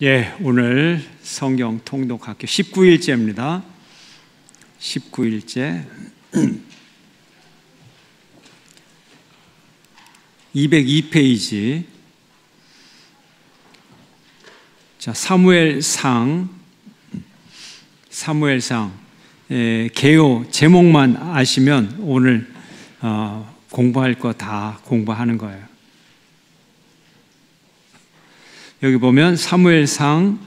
예, 오늘 성경 통독학교 19일째입니다. 19일째 202페이지. 자, 사무엘상 개요 제목만 아시면 오늘 공부할 거 다 공부하는 거예요. 여기 보면 사무엘상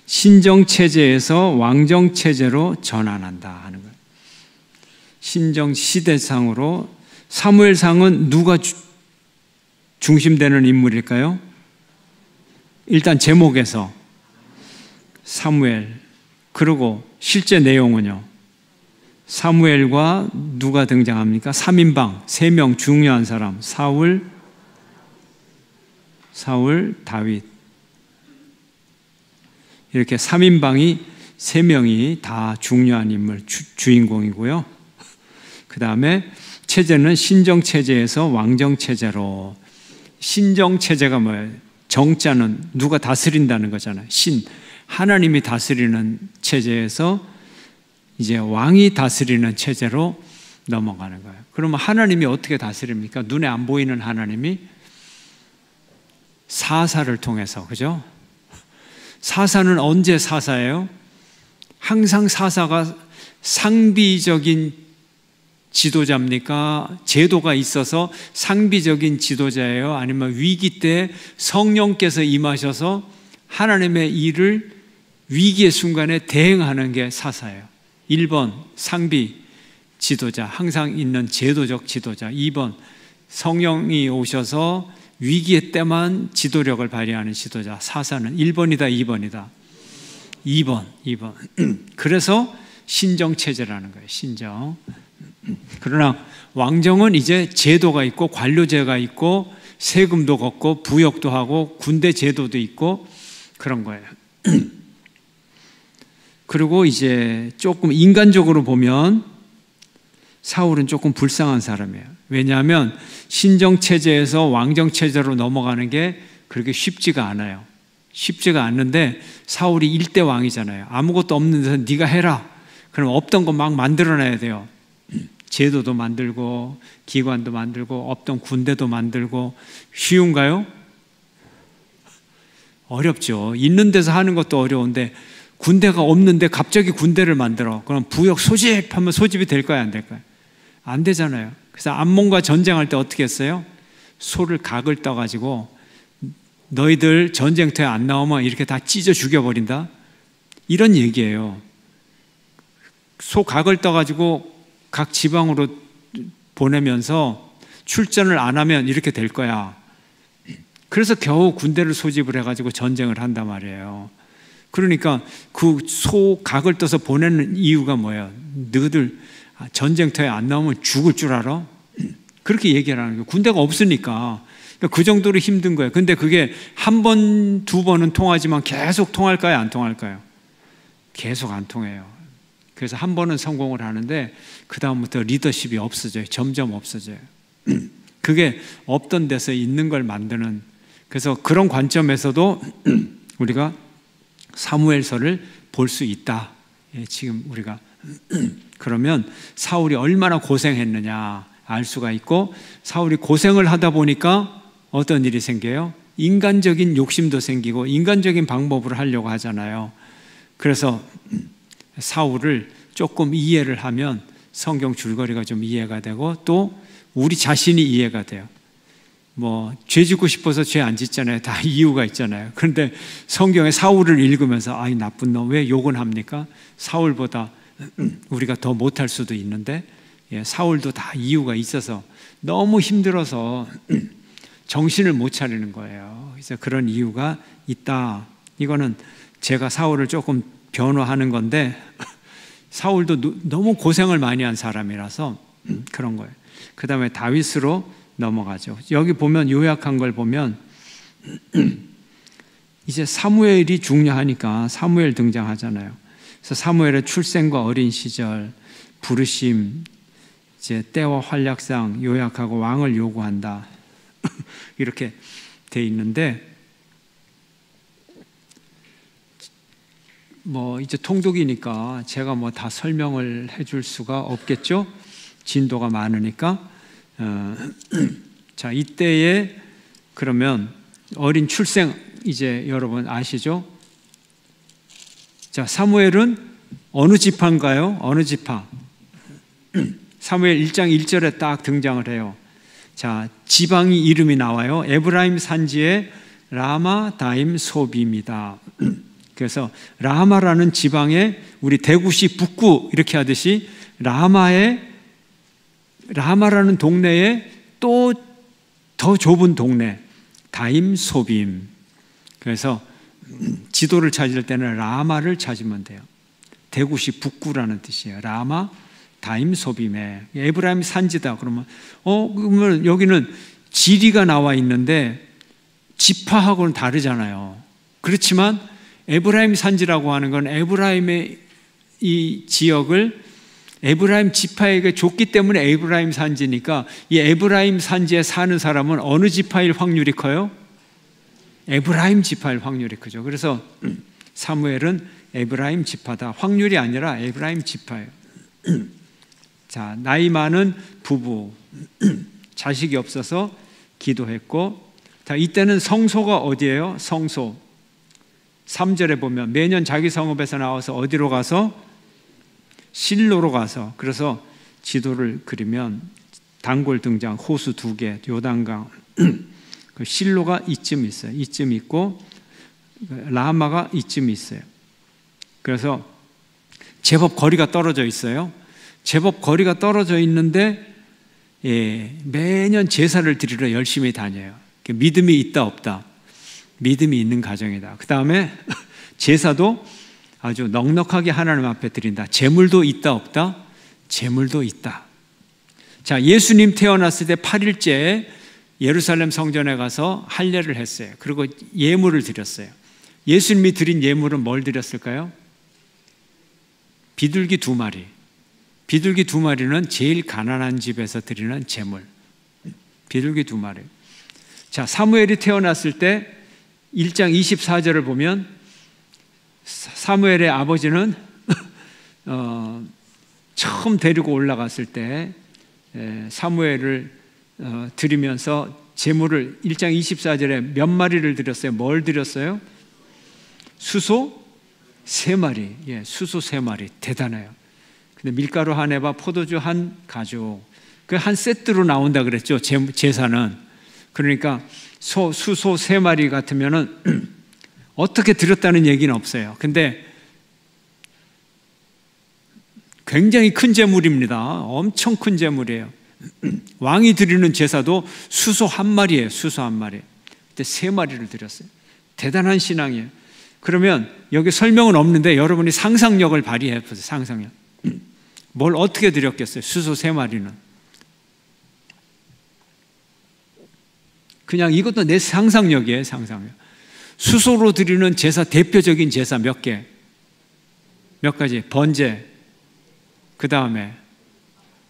신정체제에서 왕정체제로 전환한다 하는 거예요. 신정시대상으로. 사무엘상은 누가 중심되는 인물일까요? 일단 제목에서 사무엘, 그리고 실제 내용은요, 사무엘과 누가 등장합니까? 3인방, 3명 중요한 사람, 사울, 다윗. 이렇게 3인방이 3명이 다 중요한 인물, 주인공이고요. 그 다음에 체제는 신정체제에서 왕정체제로. 신정체제가 뭐예요? 정자는 누가 다스린다는 거잖아요. 하나님이 다스리는 체제에서 이제 왕이 다스리는 체제로 넘어가는 거예요. 그러면 하나님이 어떻게 다스립니까? 눈에 안 보이는 하나님이 사사를 통해서, 그죠? 사사는 언제 사사예요? 항상 사사가 상비적인 지도자입니까? 제도가 있어서 상비적인 지도자예요? 아니면 위기 때 성령께서 임하셔서 하나님의 일을 위기의 순간에 대행하는 게 사사예요. 1번 상비 지도자, 항상 있는 제도적 지도자. 2번 성령이 오셔서 위기의 때만 지도력을 발휘하는 지도자. 사사는 1번이다 2번이다? 2번. 그래서 신정체제라는 거예요. 신정. 그러나 왕정은 이제 제도가 있고 관료제가 있고 세금도 걷고 부역도 하고 군대 제도도 있고 그런 거예요. 그리고 이제 조금 인간적으로 보면 사울은 조금 불쌍한 사람이에요. 왜냐하면 신정체제에서 왕정체제로 넘어가는 게 그렇게 쉽지가 않아요. 쉽지가 않는데 사울이 1대 왕이잖아요. 아무것도 없는 데서 네가 해라. 그럼 없던 거 막 만들어내야 돼요. 제도도 만들고 기관도 만들고 없던 군대도 만들고. 쉬운가요? 어렵죠. 있는 데서 하는 것도 어려운데 군대가 없는데 갑자기 군대를 만들어. 그럼 부역 소집하면 소집이 될까요? 안 될까요? 안 되잖아요. 그래서 암몬과 전쟁할 때 어떻게 했어요? 소를 각을 떠가지고 너희들 전쟁터에 안 나오면 이렇게 다 찢어 죽여버린다? 이런 얘기예요. 소 각을 떠가지고 각 지방으로 보내면서 출전을 안 하면 이렇게 될 거야. 그래서 겨우 군대를 소집을 해가지고 전쟁을 한단 말이에요. 그러니까 그 소 각을 떠서 보내는 이유가 뭐예요? 너희들 전쟁터에 안 나오면 죽을 줄 알아? 그렇게 얘기를 하는 거예요. 군대가 없으니까. 그 정도로 힘든 거예요. 근데 그게 한 번, 두 번은 통하지만 계속 통할까요? 안 통할까요? 계속 안 통해요. 그래서 한 번은 성공을 하는데 그 다음부터 리더십이 없어져요. 점점 없어져요. 그게 없던 데서 있는 걸 만드는. 그래서 그런 관점에서도 우리가 사무엘서를 볼 수 있다. 지금 우리가 그러면 사울이 얼마나 고생했느냐 알 수가 있고, 사울이 고생을 하다 보니까 어떤 일이 생겨요? 인간적인 욕심도 생기고 인간적인 방법으로 하려고 하잖아요. 그래서 사울을 조금 이해를 하면 성경 줄거리가 좀 이해가 되고 또 우리 자신이 이해가 돼요. 죄 짓고 싶어서 죄 안 짓잖아요. 다 이유가 있잖아요. 그런데 성경에 사울을 읽으면서 아이 나쁜 놈 왜 욕은 합니까? 사울보다 우리가 더 못할 수도 있는데 사울도 다 이유가 있어서 너무 힘들어서 정신을 못 차리는 거예요. 그래서 그런 이유가 있다. 이거는 제가 사울을 조금 변호하는 건데 사울도 너무 고생을 많이 한 사람이라서 그런 거예요. 그 다음에 다윗으로 넘어가죠. 여기 보면 요약한 걸 보면 이제 사무엘이 중요하니까 사무엘 등장하잖아요. 그래서 사무엘의 출생과 어린 시절, 부르심, 이제 때와 활약상 요약하고 왕을 요구한다. 이렇게 돼 있는데 이제 통독이니까 제가 다 설명을 해줄 수가 없겠죠? 진도가 많으니까. 자, 이때에 그러면 어린 출생 이제 여러분 아시죠? 자, 사무엘은 어느 지파인가요? 어느 지파? 사무엘 1장 1절에 딱 등장을 해요. 자, 지방이 이름이 나와요. 에브라임 산지의 라마 다임 소비입니다. 그래서 라마라는 지방에 우리 대구시 북구 이렇게 하듯이 라마라는 동네에 또 더 좁은 동네 다임 소빔. 그래서 지도를 찾을 때는 라마를 찾으면 돼요. 대구시 북구라는 뜻이에요. 라마 다임 소빔에 에브라임 산지다. 그러면 여기는 지리가 나와 있는데 지파하고는 다르잖아요. 그렇지만 에브라임 산지라고 하는 건 에브라임의 이 지역을 에브라임 지파에게 줬기 때문에 에브라임 산지니까 이 에브라임 산지에 사는 사람은 어느 지파일 확률이 커요? 에브라임 지파일 확률이 크죠. 그래서 사무엘은 에브라임 지파다. 확률이 아니라 에브라임 지파예요. 자, 나이 많은 부부, 자식이 없어서 기도했고, 자, 이때는 성소가 어디예요? 성소. 3절에 보면 매년 자기 성읍에서 나와서 어디로 가서? 실로로 가서. 그래서 지도를 그리면 단골 등장, 호수 2개, 요단강. 그 실로가 이쯤 있어요. 이쯤 있고 라마가 이쯤 있어요. 그래서 제법 거리가 떨어져 있어요. 제법 거리가 떨어져 있는데 매년 제사를 드리러 열심히 다녀요. 믿음이 있다 없다? 믿음이 있는 가정이다. 그 다음에 제사도 아주 넉넉하게 하나님 앞에 드린다. 제물도 있다 없다? 제물도 있다. 자, 예수님 태어났을 때 8일째에 예루살렘 성전에 가서 할례를 했어요. 그리고 예물을 드렸어요. 예수님이 드린 예물은 뭘 드렸을까요? 비둘기 2마리. 비둘기 2마리는 제일 가난한 집에서 드리는 제물. 비둘기 2마리. 자, 사무엘이 태어났을 때 1장 24절을 보면 사무엘의 아버지는 처음 데리고 올라갔을 때 사무엘을 드리면서 제물을 1장 24절에 몇 마리를 드렸어요? 뭘 드렸어요? 수소 3마리. 예, 수소 3마리. 대단해요. 근데 밀가루 한 에바, 포도주 한 가죽. 그 한 세트로 나온다 그랬죠. 제사는. 그러니까 수소 3마리 같으면은 어떻게 드렸다는 얘기는 없어요. 근데 굉장히 큰 제물입니다. 엄청 큰 제물이에요. 왕이 드리는 제사도 수소 1마리예요. 수소 1마리. 그때 3마리를 드렸어요. 대단한 신앙이에요. 그러면 여기 설명은 없는데 여러분이 상상력을 발휘해 보세요. 상상력. 뭘 어떻게 드렸겠어요? 수소 3마리는. 그냥 이것도 내 상상력이에요. 상상력. 수소로 드리는 제사, 대표적인 제사 몇 개? 몇 가지? 번제, 그 다음에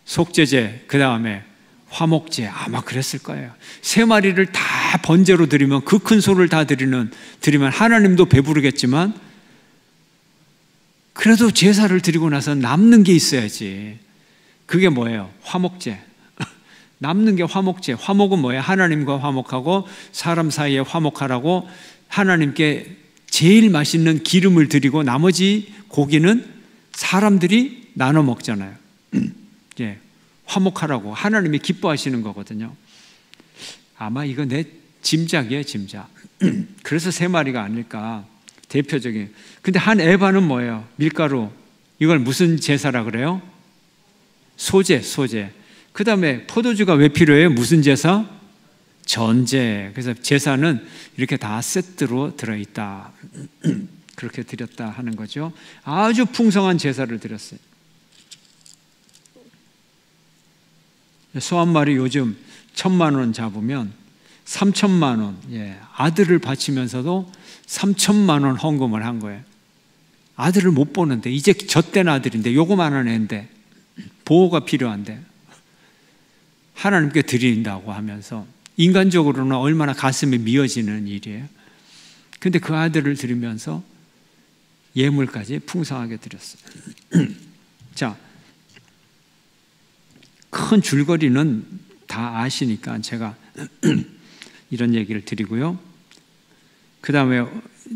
속죄제, 그 다음에 화목제. 아마 그랬을 거예요. 3마리를 다 번제로 드리면, 그 큰 소를 다 드리면 하나님도 배부르겠지만 그래도 제사를 드리고 나서 남는 게 있어야지. 그게 뭐예요? 화목제. 남는 게 화목제. 화목은 뭐예요? 하나님과 화목하고 사람 사이에 화목하라고 하나님께 제일 맛있는 기름을 드리고 나머지 고기는 사람들이 나눠 먹잖아요. 예, 화목하라고 하나님이 기뻐하시는 거거든요. 아마 이거 내 짐작이에요, 짐작. 그래서 3마리가 아닐까. 대표적인. 근데 한 에바는 뭐예요? 밀가루. 이걸 무슨 제사라 그래요? 소제. 그 다음에 포도주가 왜 필요해요? 무슨 제사? 전제. 그래서 제사는 이렇게 다 세트로 들어있다. 그렇게 드렸다 하는 거죠. 아주 풍성한 제사를 드렸어요. 소 1마리 요즘 1,000만 원 잡으면 3,000만 원, 예, 아들을 바치면서도 3,000만 원 헌금을 한 거예요. 아들을 못 보는데, 이제 젖된 아들인데, 요거만한 애인데, 보호가 필요한데, 하나님께 드린다고 하면서, 인간적으로는 얼마나 가슴이 미어지는 일이에요. 근데 그 아들을 드리면서 예물까지 풍성하게 드렸어요. 자, 큰 줄거리는 다 아시니까 제가 이런 얘기를 드리고요. 그 다음에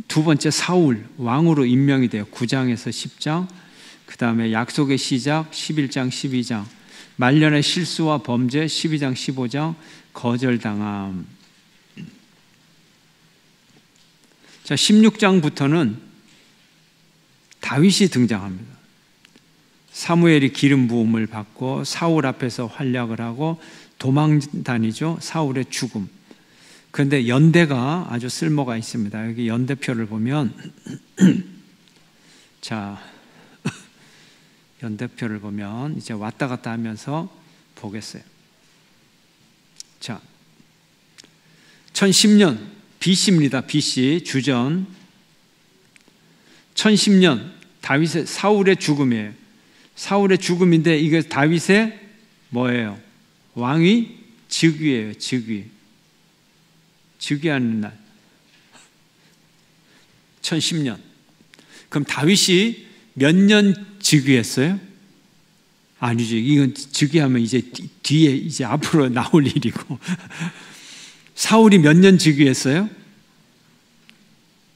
두 번째 사울 왕으로 임명이 돼요. 9장에서 10장. 그 다음에 약속의 시작 11장 12장. 말년의 실수와 범죄 12장 15장. 거절당함. 자, 16장부터는 다윗이 등장합니다. 사무엘이 기름 부음을 받고 사울 앞에서 활약을 하고 도망 다니죠. 사울의 죽음. 그런데 연대가 아주 쓸모가 있습니다. 여기 연대표를 보면 자, 연대표를 보면 이제 왔다 갔다 하면서 보겠어요. 자, 1010년 BC입니다. BC 주전 1010년 다윗의 사울의 죽음이에요. 사울의 죽음인데 이게 다윗의 뭐예요? 왕위 즉위예요. 즉위. 즉위하는 날 1010년. 그럼 다윗이 몇 년 즉위했어요? 아니죠. 이건 즉위하면 이제 뒤에 이제 앞으로 나올 일이고 사울이 몇 년 즉위했어요?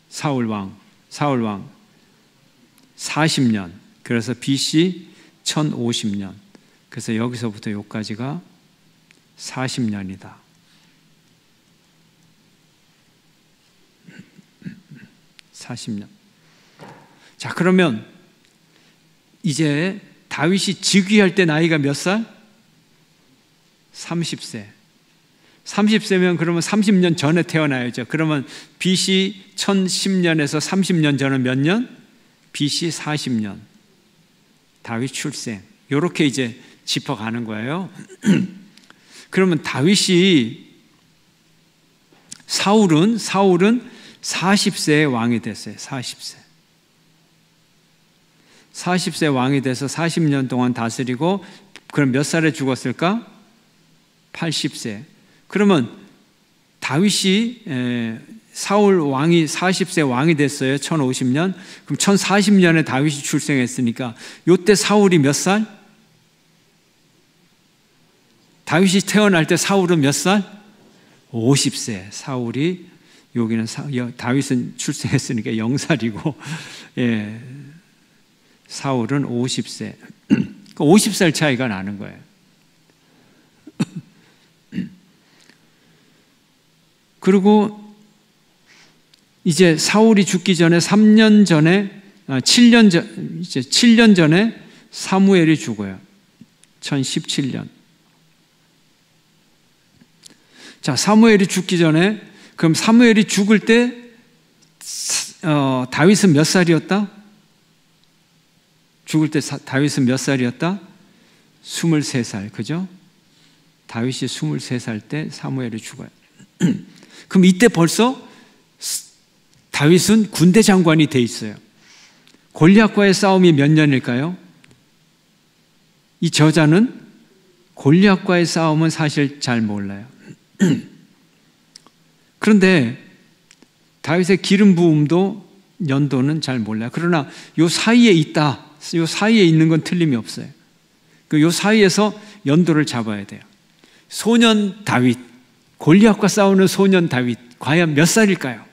사울 왕 40년. 그래서 BC 1050년. 그래서 여기서부터 여기까지가 40년이다. 자, 그러면 이제 다윗이 즉위할 때 나이가 몇 살? 30세. 30세면 그러면 30년 전에 태어나야죠. 그러면 BC 1010년에서 30년 전은 몇 년? BC 40년. 다윗 출생. 이렇게 이제 짚어가는 거예요. 그러면 다윗이 사울은 40세에 왕이 됐어요. 40세 왕이 돼서 40년 동안 다스리고 그럼 몇 살에 죽었을까? 80세. 그러면 다윗이 사울 왕이 40세 왕이 됐어요. 1050년. 그럼 1040년에 다윗이 출생했으니까 이때 사울이 몇 살? 다윗이 태어날 때 사울은 몇 살? 50세. 사울이 여기는 다윗은 출생했으니까 0살이고 예, 사울은 50세. 50살 차이가 나는 거예요. 그리고 이제 사울이 죽기 전에 7년 전에 사무엘이 죽어요. 1017년. 자, 사무엘이 죽기 전에 그럼 사무엘이 죽을 때 다윗은 몇 살이었다? 죽을 때 다윗은 몇 살이었다? 23살. 그죠? 다윗이 23살 때 사무엘이 죽어요. 그럼 이때 벌써 다윗은 군대 장관이 돼 있어요. 골리앗과의 싸움이 몇 년일까요? 이 저자는 골리앗과의 싸움은 사실 잘 몰라요. 그런데 다윗의 기름 부음도 연도는 잘 몰라요. 그러나 요 사이에 있다. 요 사이에 있는 건 틀림이 없어요. 요 사이에서 연도를 잡아야 돼요. 소년 다윗, 골리앗과 싸우는 소년 다윗, 과연 몇 살일까요?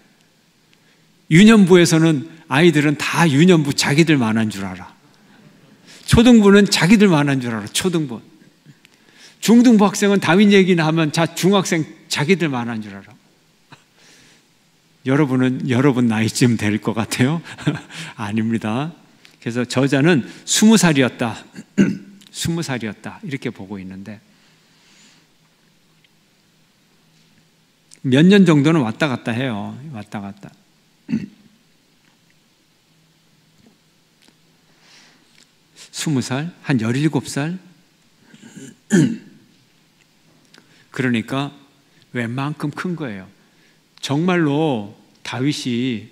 유년부에서는 아이들은 다 유년부 자기들만 한 줄 알아. 초등부는 자기들만 한 줄 알아. 초등부. 중등부 학생은 다윗 얘기나 하면 중학생 자기들만 한 줄 알아. 여러분은 여러분 나이쯤 될 것 같아요? 아닙니다. 그래서 저자는 20살이었다. 20살이었다. 이렇게 보고 있는데 몇 년 정도는 왔다 갔다 해요. 왔다 갔다. 20살? 한 17살? 그러니까 웬만큼 큰 거예요. 정말로 다윗이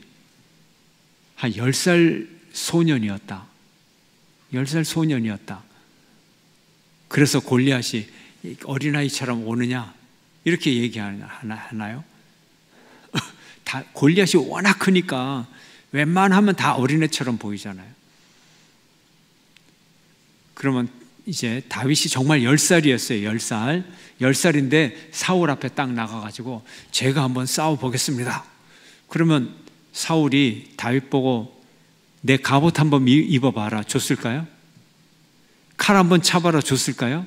한 10살 소년이었다. 10살 소년이었다. 그래서 골리앗이 어린아이처럼 오느냐? 이렇게 얘기하나요? 골리앗이 워낙 크니까 웬만하면 다 어린애처럼 보이잖아요. 그러면 이제 다윗이 정말 10살이었어요. 10살. 10살인데 사울 앞에 딱 나가가지고 제가 한번 싸워보겠습니다. 그러면 사울이 다윗 보고 내 갑옷 한번 입어봐라 줬을까요? 칼 한번 차봐라 줬을까요?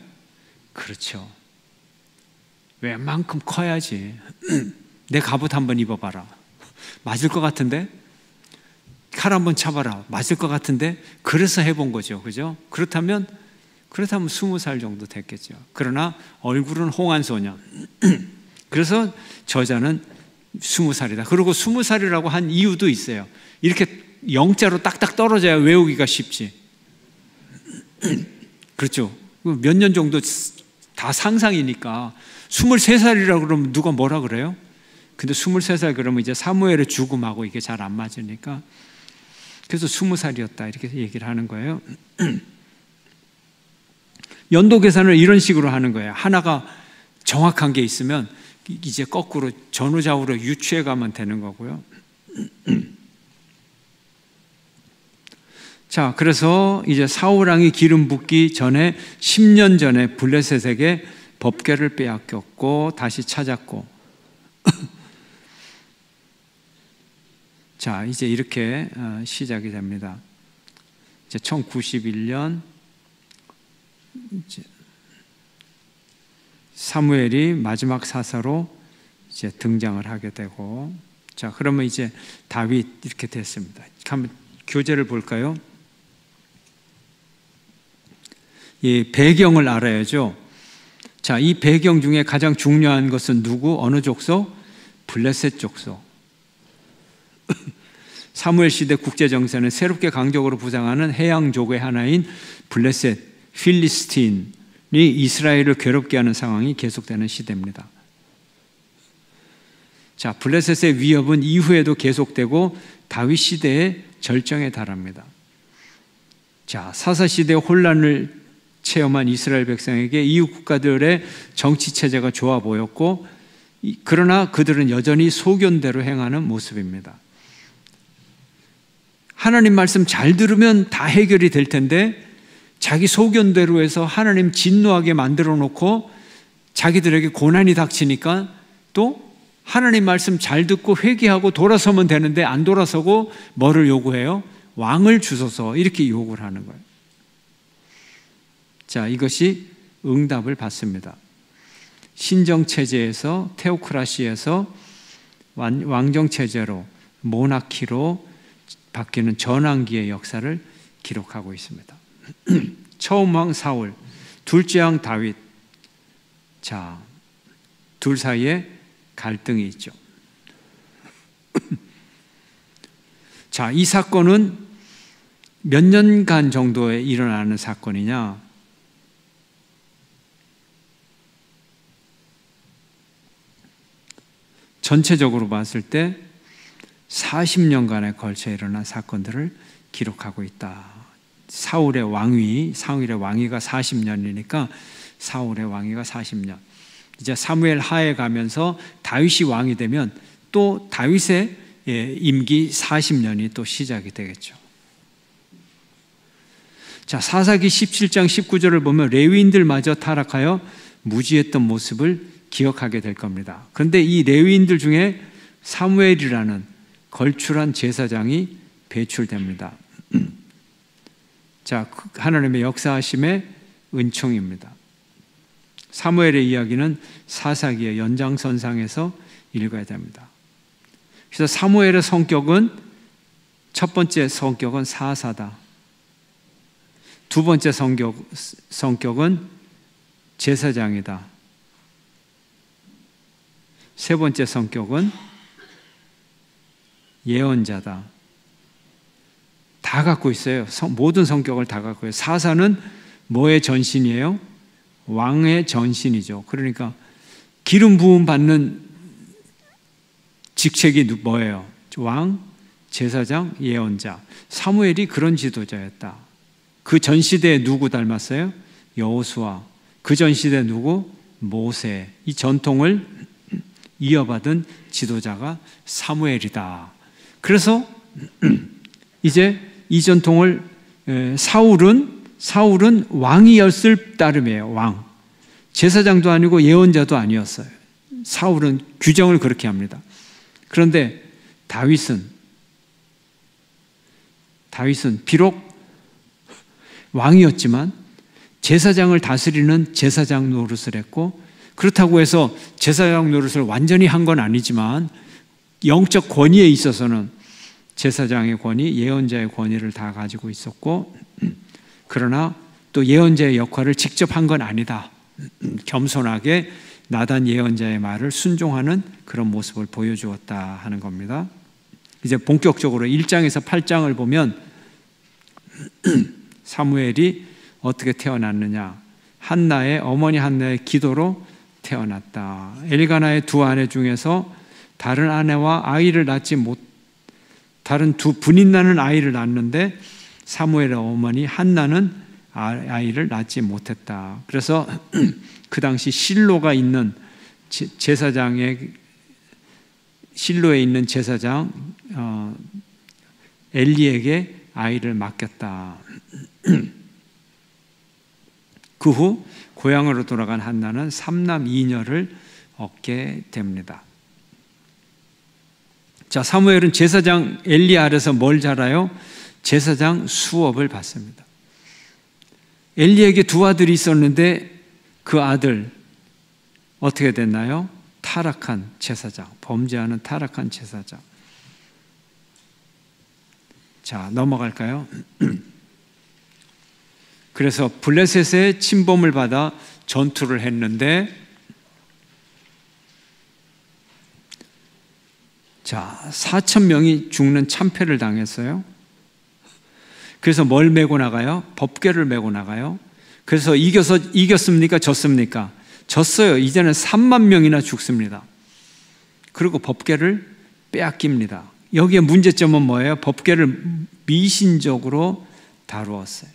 그렇죠. 웬만큼 커야지. 내 갑옷 한번 입어봐라. 맞을 것 같은데? 칼 한번 차봐라. 맞을 것 같은데? 그래서 해본 거죠. 그죠? 그렇다면 20살 정도 됐겠죠. 그러나 얼굴은 홍한 소년. 그래서 저자는 20살이다. 그리고 20살이라고 한 이유도 있어요. 이렇게 영자로 딱딱 떨어져야 외우기가 쉽지. 그렇죠. 몇 년 정도 다 상상이니까 23살이라고 그러면 누가 뭐라 그래요? 근데 23살 그러면 이제 사무엘의 죽음하고 이게 잘 안 맞으니까 그래서 20살이었다 이렇게 얘기를 하는 거예요. 연도 계산을 이런 식으로 하는 거예요. 하나가 정확한 게 있으면 이제 거꾸로 전후좌우로 유추해 가면 되는 거고요. 자, 그래서 이제 사울 왕이 기름 붓기 전에 10년 전에 블레셋에게 법궤를 빼앗겼고 다시 찾았고 자, 이제 이렇게 시작이 됩니다. 이제 1091년 이제 사무엘이 마지막 사사로 이제 등장을 하게 되고 자, 그러면 이제 다윗 이렇게 됐습니다. 한번 교재를 볼까요? 이 배경을 알아야죠. 자, 이 배경 중에 가장 중요한 것은 누구? 어느 족속? 블레셋 족속. 사무엘 시대 국제 정세는 새롭게 강적으로 부상하는 해양족의 하나인 블레셋, 필리스틴이 이스라엘을 괴롭게 하는 상황이 계속되는 시대입니다. 자, 블레셋의 위협은 이후에도 계속되고 다윗 시대의 절정에 달합니다. 자, 사사 시대의 혼란을 체험한 이스라엘 백성에게 이웃 국가들의 정치 체제가 좋아 보였고 그러나 그들은 여전히 소견대로 행하는 모습입니다. 하나님 말씀 잘 들으면 다 해결이 될 텐데 자기 소견대로 해서 하나님 진노하게 만들어 놓고 자기들에게 고난이 닥치니까 또 하나님 말씀 잘 듣고 회개하고 돌아서면 되는데 안 돌아서고 뭐를 요구해요? 왕을 주소서 이렇게 요구를 하는 거예요. 자, 이것이 응답을 받습니다. 신정체제에서 테오크라시에서 왕정체제로 모나키로 바뀌는 전환기의 역사를 기록하고 있습니다. 처음 왕 사울, 둘째 왕 다윗. 자, 둘 사이에 갈등이 있죠. 자, 이 사건은 몇 년간 정도에 일어나는 사건이냐? 전체적으로 봤을 때 40년간에 걸쳐 일어난 사건들을 기록하고 있다. 사울의 왕위가 40년이니까 사울의 왕위가 40년. 이제 사무엘 하에 가면서 다윗이 왕이 되면 또 다윗의 임기 40년이 또 시작이 되겠죠. 자, 사사기 17장 19절을 보면 레위인들마저 타락하여 무지했던 모습을 기억하게 될 겁니다. 그런데 이 레위인들 중에 사무엘이라는 걸출한 제사장이 배출됩니다. 자, 하나님의 역사하심의 은총입니다. 사무엘의 이야기는 사사기의 연장선상에서 읽어야 됩니다. 그래서 사무엘의 성격은 첫 번째 성격은 사사다. 두 번째 성격은 제사장이다. 세 번째 성격은 예언자다. 다 갖고 있어요. 모든 성격을 다 갖고 있어요. 사사는 뭐의 전신이에요? 왕의 전신이죠. 그러니까 기름 부음 받는 직책이 뭐예요? 왕, 제사장, 예언자. 사무엘이 그런 지도자였다. 그 전 시대에 누구 닮았어요? 여호수아. 그 전 시대 누구? 모세. 이 전통을 이어받은 지도자가 사무엘이다. 그래서 이제 이 전통을 사울은 왕이었을 따름이에요. 왕. 제사장도 아니고 예언자도 아니었어요. 사울은 규정을 그렇게 합니다. 그런데 다윗은 비록 왕이었지만 제사장을 다스리는 제사장 노릇을 했고, 그렇다고 해서 제사장 노릇을 완전히 한 건 아니지만 영적 권위에 있어서는 제사장의 권위, 예언자의 권위를 다 가지고 있었고, 그러나 또 예언자의 역할을 직접 한 건 아니다. 겸손하게 나단 예언자의 말을 순종하는 그런 모습을 보여주었다 하는 겁니다. 이제 본격적으로 1장에서 8장을 보면 사무엘이 어떻게 태어났느냐. 한나의 어머니 한나의 기도로 태어났다. 엘가나의 두 아내 중에서 다른 아내와 다른 두 분인 나는 아이를 낳았는데 사무엘의 어머니 한나는 아이를 낳지 못했다. 그래서 그 당시 실로가 있는 실로에 있는 제사장 엘리에게 아이를 맡겼다. 그 후 고향으로 돌아간 한나는 3남 2녀를 얻게 됩니다. 자, 사무엘은 제사장 엘리 아래서 뭘 자라요? 제사장 수업을 받습니다. 엘리에게 두 아들이 있었는데 그 아들 어떻게 됐나요? 타락한 제사장, 범죄하는 타락한 제사장. 자, 넘어갈까요? 그래서 블레셋의 침범을 받아 전투를 했는데, 자, 4,000명이 죽는 참패를 당했어요. 그래서 뭘 메고 나가요? 법궤를 메고 나가요. 그래서 이겼습니까? 졌습니까? 졌어요. 이제는 3만 명이나 죽습니다. 그리고 법궤를 빼앗깁니다. 여기에 문제점은 뭐예요? 법궤를 미신적으로 다루었어요.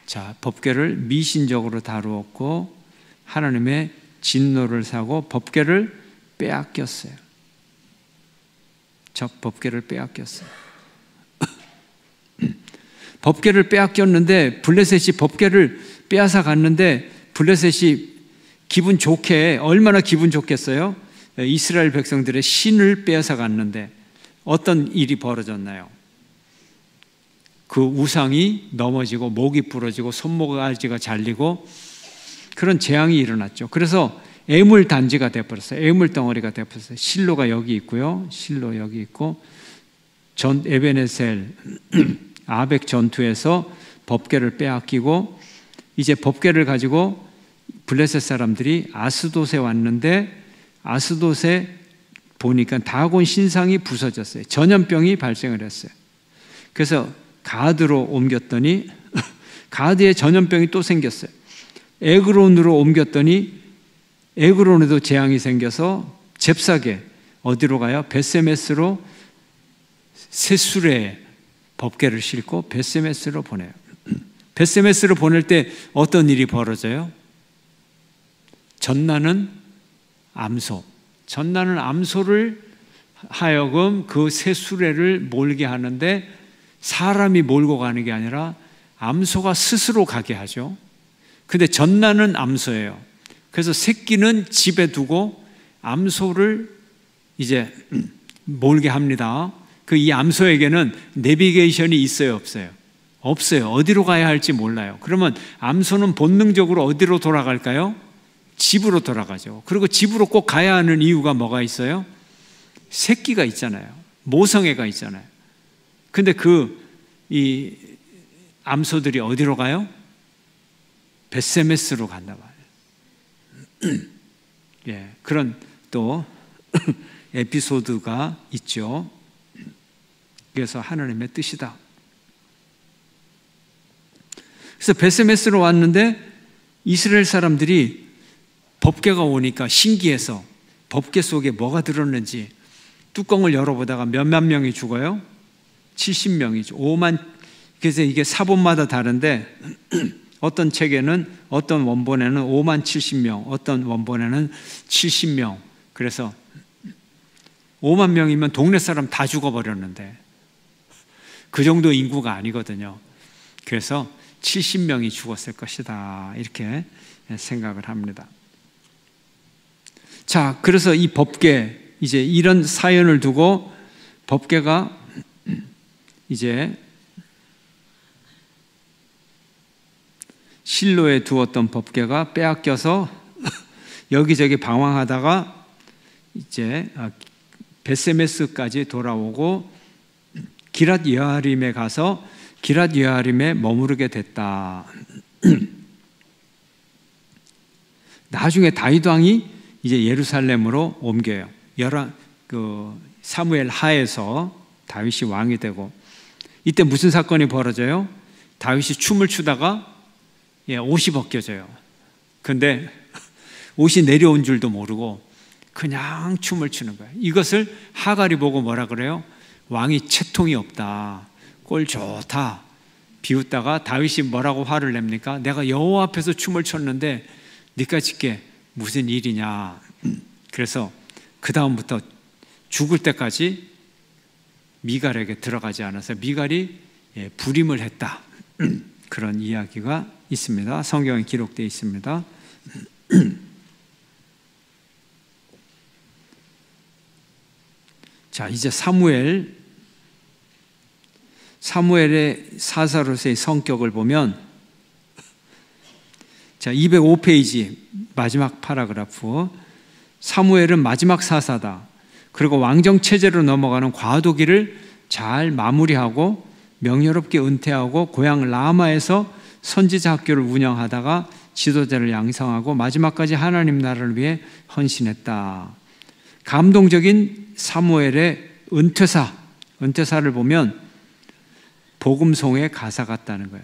자, 법궤를 미신적으로 다루었고 하나님의 진노를 사고 법궤를 빼앗겼어요. 저 법궤를 빼앗겼어요. 법궤를 빼앗겼는데 블레셋이 법궤를 빼앗아 갔는데 블레셋이 기분 좋게, 얼마나 기분 좋겠어요? 이스라엘 백성들의 신을 빼앗아 갔는데 어떤 일이 벌어졌나요? 그 우상이 넘어지고 목이 부러지고 손모가지가 잘리고 그런 재앙이 일어났죠. 그래서 애물 단지가 되어버렸어요. 애물 덩어리가 되어버렸어요. 실로가 여기 있고요. 실로 여기 있고 에베네셀 아벡 전투에서 법궤를 빼앗기고 이제 법궤를 가지고 블레셋 사람들이 아스돗에 왔는데 아스돗에 보니까 다곤 신상이 부서졌어요. 전염병이 발생을 했어요. 그래서 가드로 옮겼더니 가드에 전염병이 또 생겼어요. 에그론으로 옮겼더니 에그론에도 재앙이 생겨서 잽싸게 어디로 가요? 벳세메스로 세술에 법궤를 싣고 벳세메스로 보내요. 벳세메스로 보낼 때 어떤 일이 벌어져요? 전나는 암소를 하여금 그 세수레를 몰게 하는데 사람이 몰고 가는 게 아니라 암소가 스스로 가게 하죠. 근데 전나는 암소예요. 그래서 새끼는 집에 두고 암소를 이제 몰게 합니다. 이 암소에게는 내비게이션이 있어요, 없어요? 없어요. 어디로 가야 할지 몰라요. 그러면 암소는 본능적으로 어디로 돌아갈까요? 집으로 돌아가죠. 그리고 집으로 꼭 가야 하는 이유가 뭐가 있어요? 새끼가 있잖아요. 모성애가 있잖아요. 근데 이 암소들이 어디로 가요? 벳세메스로 간다 말이에요. 예, 그런 또 에피소드가 있죠. 그래서 하나님의 뜻이다. 그래서 벳세메스로 왔는데 이스라엘 사람들이 법궤가 오니까 신기해서 법궤 속에 뭐가 들었는지 뚜껑을 열어보다가 몇만 명이 죽어요? 70명이죠. 5만. 그래서 이게 사본마다 다른데 어떤 책에는 어떤 원본에는 5만 70명, 어떤 원본에는 70명. 그래서 5만 명이면 동네 사람 다 죽어버렸는데 그 정도 인구가 아니거든요. 그래서 70명이 죽었을 것이다, 이렇게 생각을 합니다. 자, 그래서 이 법궤, 이제 이런 사연을 두고 법궤가 이제 실로에 두었던 법궤가 빼앗겨서 여기저기 방황하다가 이제 베세메스까지 돌아오고 기랏 여아림에 가서 기랏 여아림에 머무르게 됐다. 나중에 다윗 왕이 이제 예루살렘으로 옮겨요. 사무엘 하에서 다윗이 왕이 되고, 이때 무슨 사건이 벌어져요? 다윗이 춤을 추다가 옷이 벗겨져요. 근데 옷이 내려온 줄도 모르고 그냥 춤을 추는 거예요. 이것을 하갈이 보고 뭐라 그래요? 왕이 채통이 없다, 꼴 좋다 비웃다가 다윗이 뭐라고 화를 냅니까? 내가 여호와 앞에서 춤을 췄는데 네가 짓게 무슨 일이냐. 그래서 그 다음부터 죽을 때까지 미갈에게 들어가지 않아서 미갈이 불임을 했다, 그런 이야기가 있습니다. 성경에 기록되어 있습니다. 자, 이제 사무엘의 사사로서의 성격을 보면, 자, 205페이지 마지막 파라그라프. 사무엘은 마지막 사사다. 그리고 왕정 체제로 넘어가는 과도기를 잘 마무리하고 명예롭게 은퇴하고 고향 라마에서 선지자 학교를 운영하다가 지도자를 양성하고 마지막까지 하나님 나라를 위해 헌신했다. 감동적인 사무엘의 은퇴사를 보면 복음송의 가사 같다는 거예요.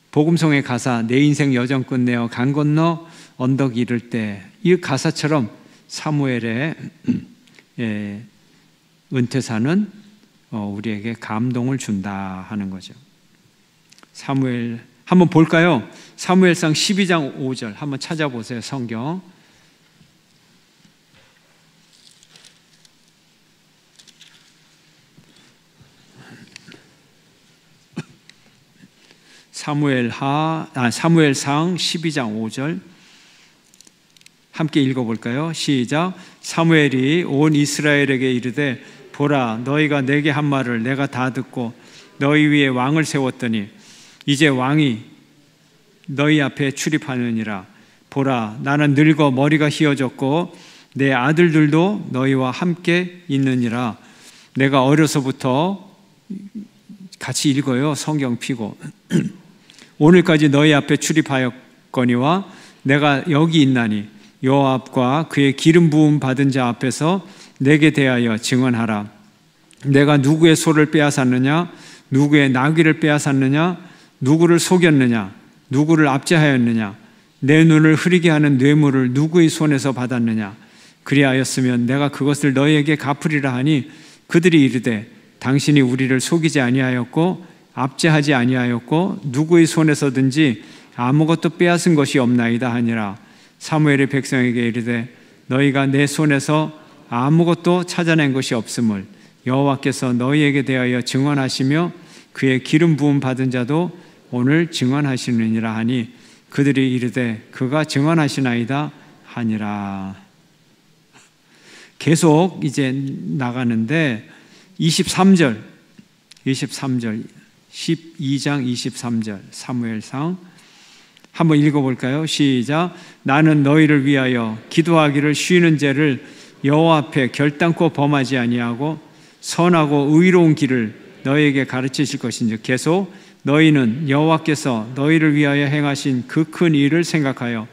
복음송의 가사, 내 인생 여정 끝내어 강 건너 언덕 이를 때, 이 가사처럼 사무엘의 은퇴사는 우리에게 감동을 준다 하는 거죠. 사무엘 한번 볼까요? 사무엘상 12장 5절 한번 찾아보세요. 성경. 사무엘상 12장 5절 함께 읽어볼까요? 시작. 사무엘이 온 이스라엘에게 이르되 보라, 너희가 내게 한 말을 내가 다 듣고 너희 위에 왕을 세웠더니 이제 왕이 너희 앞에 출입하느니라. 보라, 나는 늙어 머리가 휘어졌고 내 아들들도 너희와 함께 있느니라. 내가 어려서부터, 같이 읽어요. 성경 피고. 오늘까지 너희 앞에 출입하였거니와 내가 여기 있나니 여호와과 그의 기름 부음 받은 자 앞에서 내게 대하여 증언하라. 내가 누구의 소를 빼앗았느냐, 누구의 나귀를 빼앗았느냐, 누구를 속였느냐, 누구를 압제하였느냐, 내 눈을 흐리게 하는 뇌물을 누구의 손에서 받았느냐. 그리하였으면 내가 그것을 너희에게 갚으리라 하니 그들이 이르되 당신이 우리를 속이지 아니하였고 압제하지 아니하였고 누구의 손에서든지 아무것도 빼앗은 것이 없나이다 하니라. 사무엘이 백성에게 이르되 너희가 내 손에서 아무것도 찾아낸 것이 없음을 여호와께서 너희에게 대하여 증언하시며 그의 기름 부음 받은 자도 오늘 증언하시느니라 하니 그들이 이르되 그가 증언하시나이다 하니라. 계속 이제 나가는데 23절 12장 23절 사무엘상 한번 읽어볼까요? 시작. 나는 너희를 위하여 기도하기를 쉬는 죄를 여호와 앞에 결단코 범하지 아니하고 선하고 의로운 길을 너희에게 가르치실 것인즉 계속 너희는 여호와께서 너희를 위하여 행하신 그 큰 일을 생각하여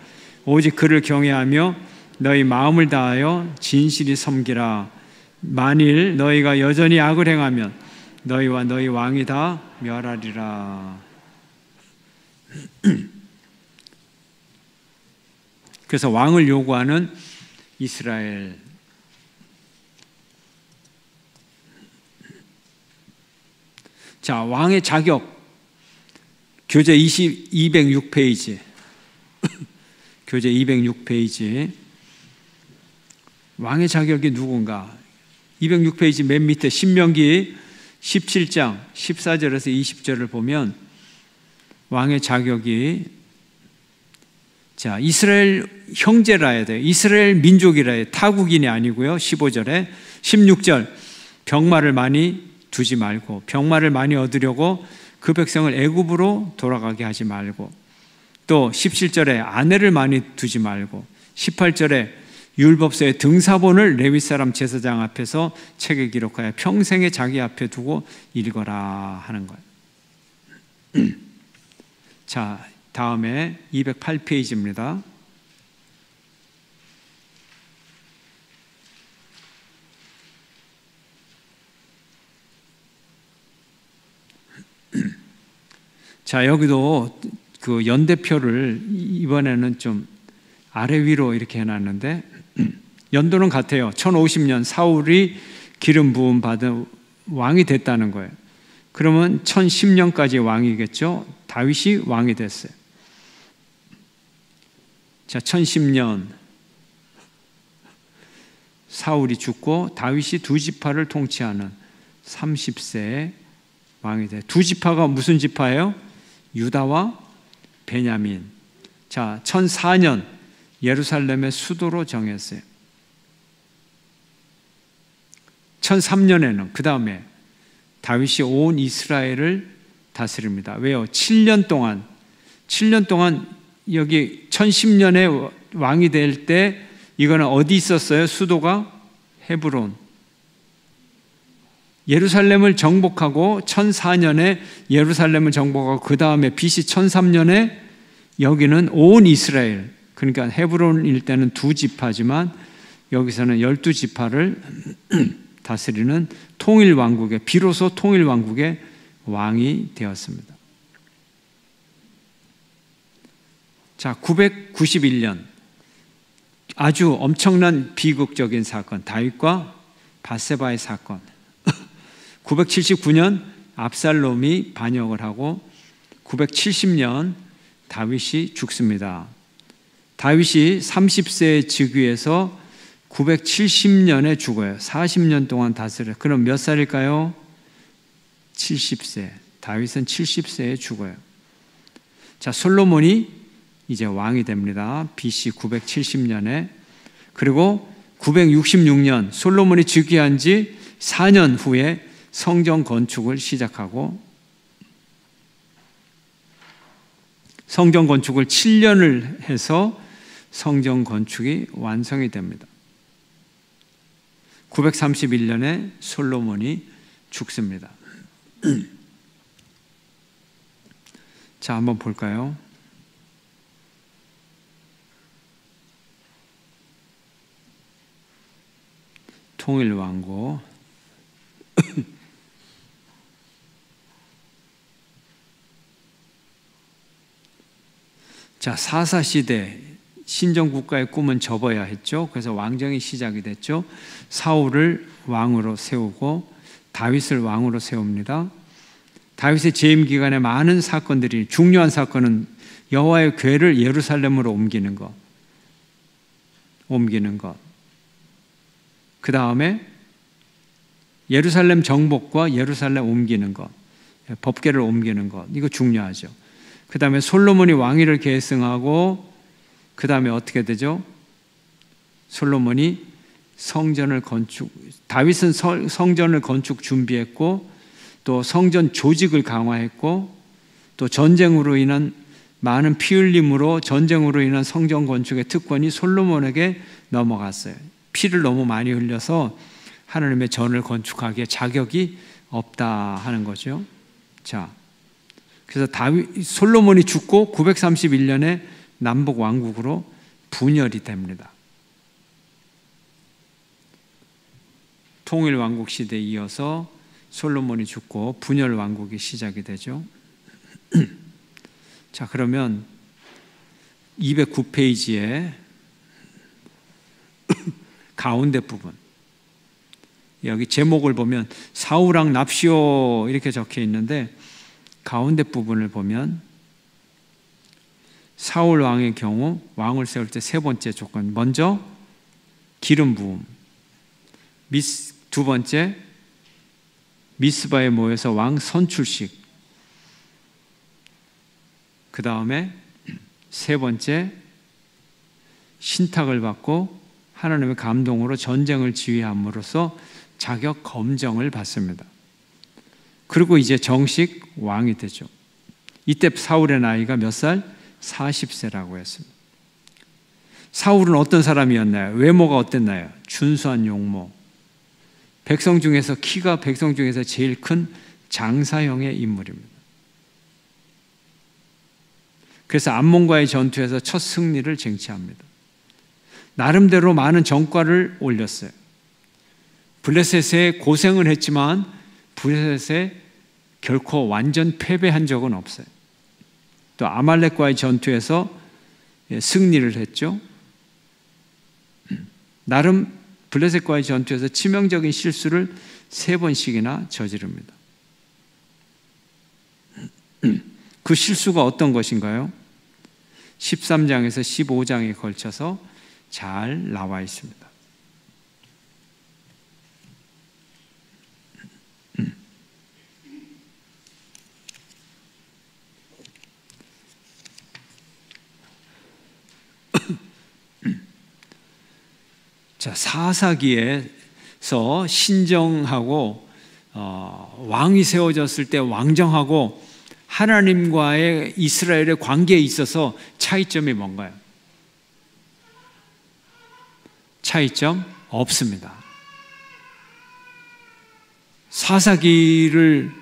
오직 그를 경외하며 너희 마음을 다하여 진실이 섬기라. 만일 너희가 여전히 악을 행하면 너희와 너희 왕이 다 멸하리라. 그래서 왕을 요구하는 이스라엘. 자, 왕의 자격. 교재 206페이지. 교재 206페이지. 왕의 자격이 누군가? 206페이지 맨 밑에 신명기 17장 14절에서 20절을 보면 왕의 자격이 이스라엘 형제라 해야 돼요. 이스라엘 민족이라 해요. 타국인이 아니고요. 15절에 16절 병마를 많이 두지 말고 병마를 많이 얻으려고 그 백성을 애굽으로 돌아가게 하지 말고 또 17절에 아내를 많이 두지 말고 18절에 율법서의 등사본을 레위 사람 제사장 앞에서 책에 기록하여 평생에 자기 앞에 두고 읽어라 하는 거예요. 자, 다음에 208페이지입니다. 자, 여기도 그 연대표를 이번에는 좀 아래 위로 이렇게 해놨는데 연도는 같아요. 1050년 사울이 기름 부음 받은 왕이 됐다는 거예요. 그러면 1010년까지 왕이겠죠. 다윗이 왕이 됐어요. 자, 1010년 사울이 죽고 다윗이 두 지파를 통치하는 30세에 왕이 돼요. 두 지파가 무슨 지파예요? 유다와 베냐민. 자, 1004년 예루살렘의 수도로 정했어요. 1003년에는 그 다음에 다윗이 온 이스라엘을 다스립니다. 왜요? 7년 동안 여기 1010년에 왕이 될 때 이거는 어디 있었어요? 수도가 헤브론. 예루살렘을 정복하고 1004년에 예루살렘을 정복하고 그 다음에 BC 1003년에 여기는 온 이스라엘, 그러니까 헤브론일 때는 두 지파지만 여기서는 12지파를 다스리는 통일왕국의, 비로소 통일왕국의 왕이 되었습니다. 자, 991년 아주 엄청난 비극적인 사건, 다윗과 밧세바의 사건. 979년 압살롬이 반역을 하고 970년 다윗이 죽습니다. 다윗이 30세의 즉위해서 970년에 죽어요. 40년 동안 다스려요. 그럼 몇 살일까요? 70세. 다윗은 70세에 죽어요. 자, 솔로몬이 이제 왕이 됩니다. BC 970년에. 그리고 966년 솔로몬이 즉위한 지 4년 후에 성전 건축을 시작하고 성전 건축을 7년을 해서 성전 건축이 완성이 됩니다. 931년에 솔로몬이 죽습니다. 자, 한번 볼까요? 통일왕국. 자, 사사시대 신정국가의 꿈은 접어야 했죠. 그래서 왕정이 시작이 됐죠. 사울을 왕으로 세우고 다윗을 왕으로 세웁니다. 다윗의 재임 기간에 많은 사건들이, 중요한 사건은 여호와의 궤를 예루살렘으로 옮기는 것. 그 다음에 예루살렘 정복과 예루살렘 옮기는 것, 법궤를 옮기는 것, 이거 중요하죠. 그 다음에 솔로몬이 왕위를 계승하고 그 다음에 어떻게 되죠? 솔로몬이 다윗은 성전을 건축 준비했고 또 성전 조직을 강화했고 또 전쟁으로 인한 많은 피 흘림으로 전쟁으로 인한 성전 건축의 특권이 솔로몬에게 넘어갔어요. 피를 너무 많이 흘려서 하나님의 전을 건축하기에 자격이 없다 하는 거죠. 자, 그래서 솔로몬이 죽고 931년에 남북 왕국으로 분열이 됩니다. 통일 왕국 시대에 이어서 솔로몬이 죽고 분열 왕국이 시작이 되죠. 자, 그러면 209페이지에 가운데 부분, 여기 제목을 보면 사울왕 납시오 이렇게 적혀 있는데 가운데 부분을 보면 사울 왕의 경우 왕을 세울 때 세 번째 조건, 먼저 기름 부음, 두 번째 미스바에 모여서 왕 선출식, 그 다음에 세 번째 신탁을 받고 하나님의 감동으로 전쟁을 지휘함으로써 자격 검정을 받습니다. 그리고 이제 정식 왕이 되죠. 이때 사울의 나이가 몇 살? 40세라고 했습니다. 사울은 어떤 사람이었나요? 외모가 어땠나요? 준수한 용모. 백성 중에서 키가 백성 중에서 제일 큰 장사형의 인물입니다. 그래서 암몬과의 전투에서 첫 승리를 쟁취합니다. 나름대로 많은 전과를 올렸어요. 블레셋에 고생을 했지만 블레셋에 결코 완전 패배한 적은 없어요. 또 아말렉과의 전투에서 승리를 했죠. 나름 블레셋과의 전투에서 치명적인 실수를 3번씩이나 저지릅니다. 그 실수가 어떤 것인가요? 13장에서 15장에 걸쳐서 잘 나와 있습니다. 자, 사사기에서 신정하고 왕이 세워졌을 때 왕정하고 하나님과의 이스라엘의 관계에 있어서 차이점이 뭔가요? 차이점 없습니다. 사사기를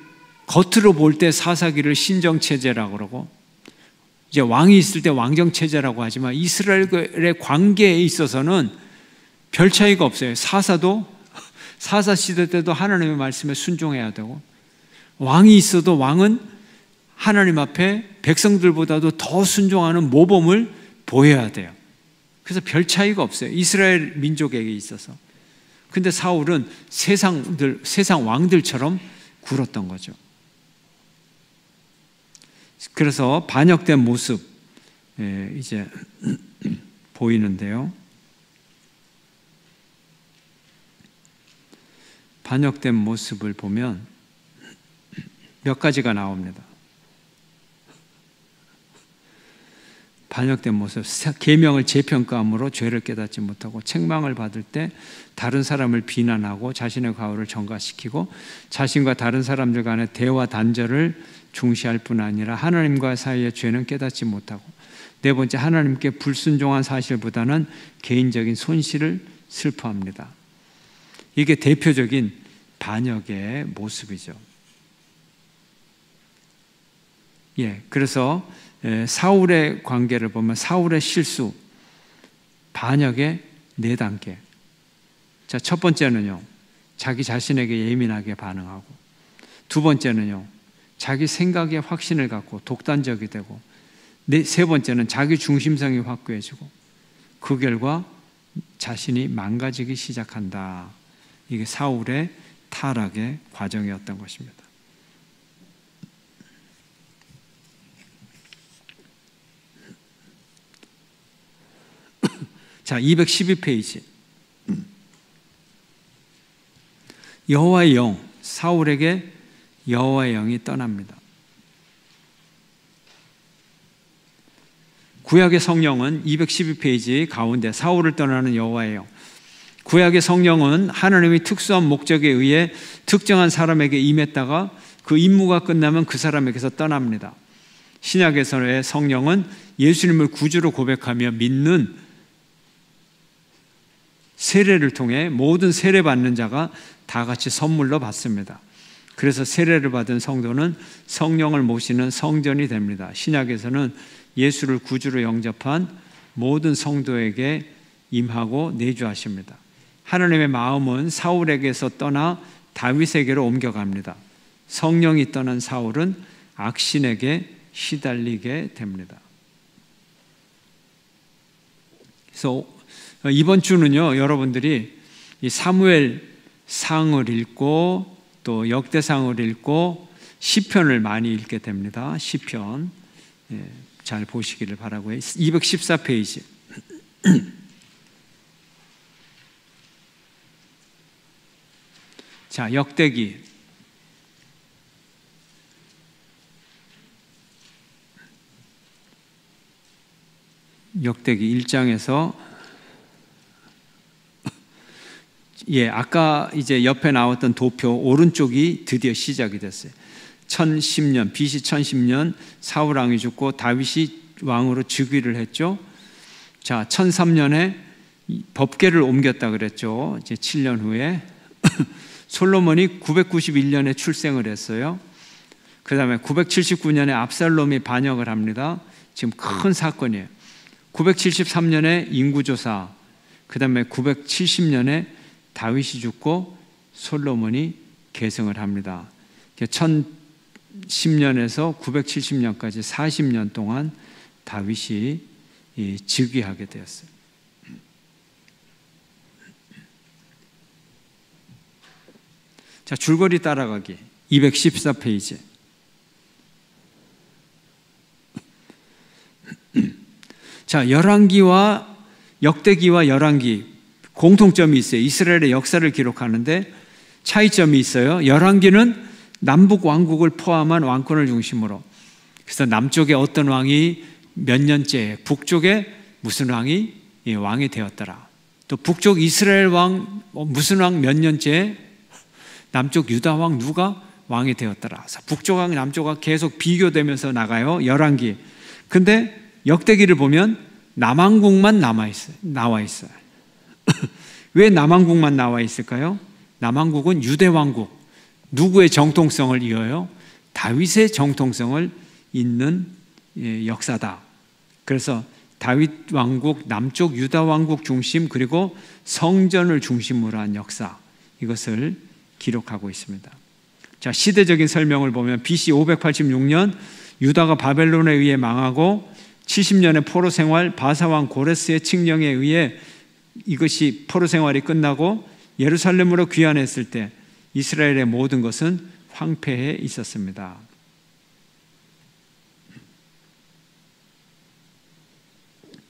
겉으로 볼 때 사사기를 신정체제라고 그러고 이제 왕이 있을 때 왕정체제라고 하지만 이스라엘의 관계에 있어서는 별 차이가 없어요. 사사 시대 때도 하나님의 말씀에 순종해야 되고 왕이 있어도 왕은 하나님 앞에 백성들보다도 더 순종하는 모범을 보여야 돼요. 그래서 별 차이가 없어요. 이스라엘 민족에게 있어서. 근데 사울은 세상 왕들처럼 굴었던 거죠. 그래서 반역된 모습 이제 보이는데요. 반역된 모습을 보면 몇 가지가 나옵니다. 반역된 모습, 계명을 재평가함으로 죄를 깨닫지 못하고 책망을 받을 때 다른 사람을 비난하고 자신의 과오를 전가시키고 자신과 다른 사람들 간의 대화 단절을 중시할 뿐 아니라 하나님과 사이의 죄는 깨닫지 못하고 네 번째, 하나님께 불순종한 사실보다는 개인적인 손실을 슬퍼합니다. 이게 대표적인 반역의 모습이죠. 그래서 사울의 관계를 보면 사울의 실수, 반역의 4단계. 자, 첫 번째는요, 자기 자신에게 예민하게 반응하고, 두 번째는요, 자기 생각에 확신을 갖고 독단적이 되고, 세 번째는 자기 중심성이 확고해지고, 그 결과 자신이 망가지기 시작한다. 이게 사울의 타락의 과정이었던 것입니다. 자, 212페이지. 여호와의 영, 사울에게 여호와의 영이 떠납니다. 구약의 성령은 212페이지 가운데 사울을 떠나는 여호와의 영. 구약의 성령은 하나님의 특수한 목적에 의해 특정한 사람에게 임했다가 그 임무가 끝나면 그 사람에게서 떠납니다. 신약에서의 성령은 예수님을 구주로 고백하며 믿는 세례를 통해 모든 세례 받는 자가 다 같이 선물로 받습니다. 그래서 세례를 받은 성도는 성령을 모시는 성전이 됩니다. 신약에서는 예수를 구주로 영접한 모든 성도에게 임하고 내주하십니다. 하나님의 마음은 사울에게서 떠나 다윗에게로 옮겨갑니다. 성령이 떠난 사울은 악신에게 시달리게 됩니다. 그래서 이번 주는요, 여러분들이 이 사무엘상을 읽고 또 역대상을 읽고 시편을 많이 읽게 됩니다. 시편 잘 보시기를 바라고요. 214페이지. 자, 역대기 역대기 1장에서 아까 이제 옆에 나왔던 도표 오른쪽이 드디어 시작이 됐어요. 1010년, BC 1010년 사울 왕이 죽고 다윗이 왕으로 즉위를 했죠. 자, 1003년에 법궤를 옮겼다 그랬죠. 이제 7년 후에 솔로몬이 991년에 출생을 했어요. 그 다음에 979년에 압살롬이 반역을 합니다. 지금 큰 사건이에요. 973년에 인구조사, 그 다음에 970년에 다윗이 죽고 솔로몬이 계승을 합니다. 1010년에서 970년까지 40년 동안 다윗이 즉위하게 되었어요. 자, 줄거리 따라가기 214페이지. 자, 열왕기와 역대기와 열왕기 공통점이 있어요. 이스라엘의 역사를 기록하는데 차이점이 있어요. 열왕기는 남북 왕국을 포함한 왕권을 중심으로, 그래서 남쪽에 어떤 왕이 몇 년째, 북쪽에 무슨 왕이 왕이 되었더라. 또 북쪽 이스라엘 왕 무슨 왕 몇 년째, 남쪽 유다 왕 누가 왕이 되었더라. 그래서 북쪽 왕 남쪽 왕 계속 비교되면서 나가요. 열왕기. 근데 역대기를 보면 남왕국만 나와 있어요. 왜 남왕국만 나와 있을까요? 남왕국은 유대 왕국, 누구의 정통성을 이어요? 다윗의 정통성을 잇는 역사다. 그래서 다윗 왕국, 남쪽 유다 왕국 중심, 그리고 성전을 중심으로 한 역사, 이것을 기록하고 있습니다. 자, 시대적인 설명을 보면 BC 586년 유다가 바벨론에 의해 망하고 70년의 포로 생활, 바사왕 고레스의 칙령에 의해 이것이 포로 생활이 끝나고 예루살렘으로 귀환했을 때 이스라엘의 모든 것은 황폐해 있었습니다.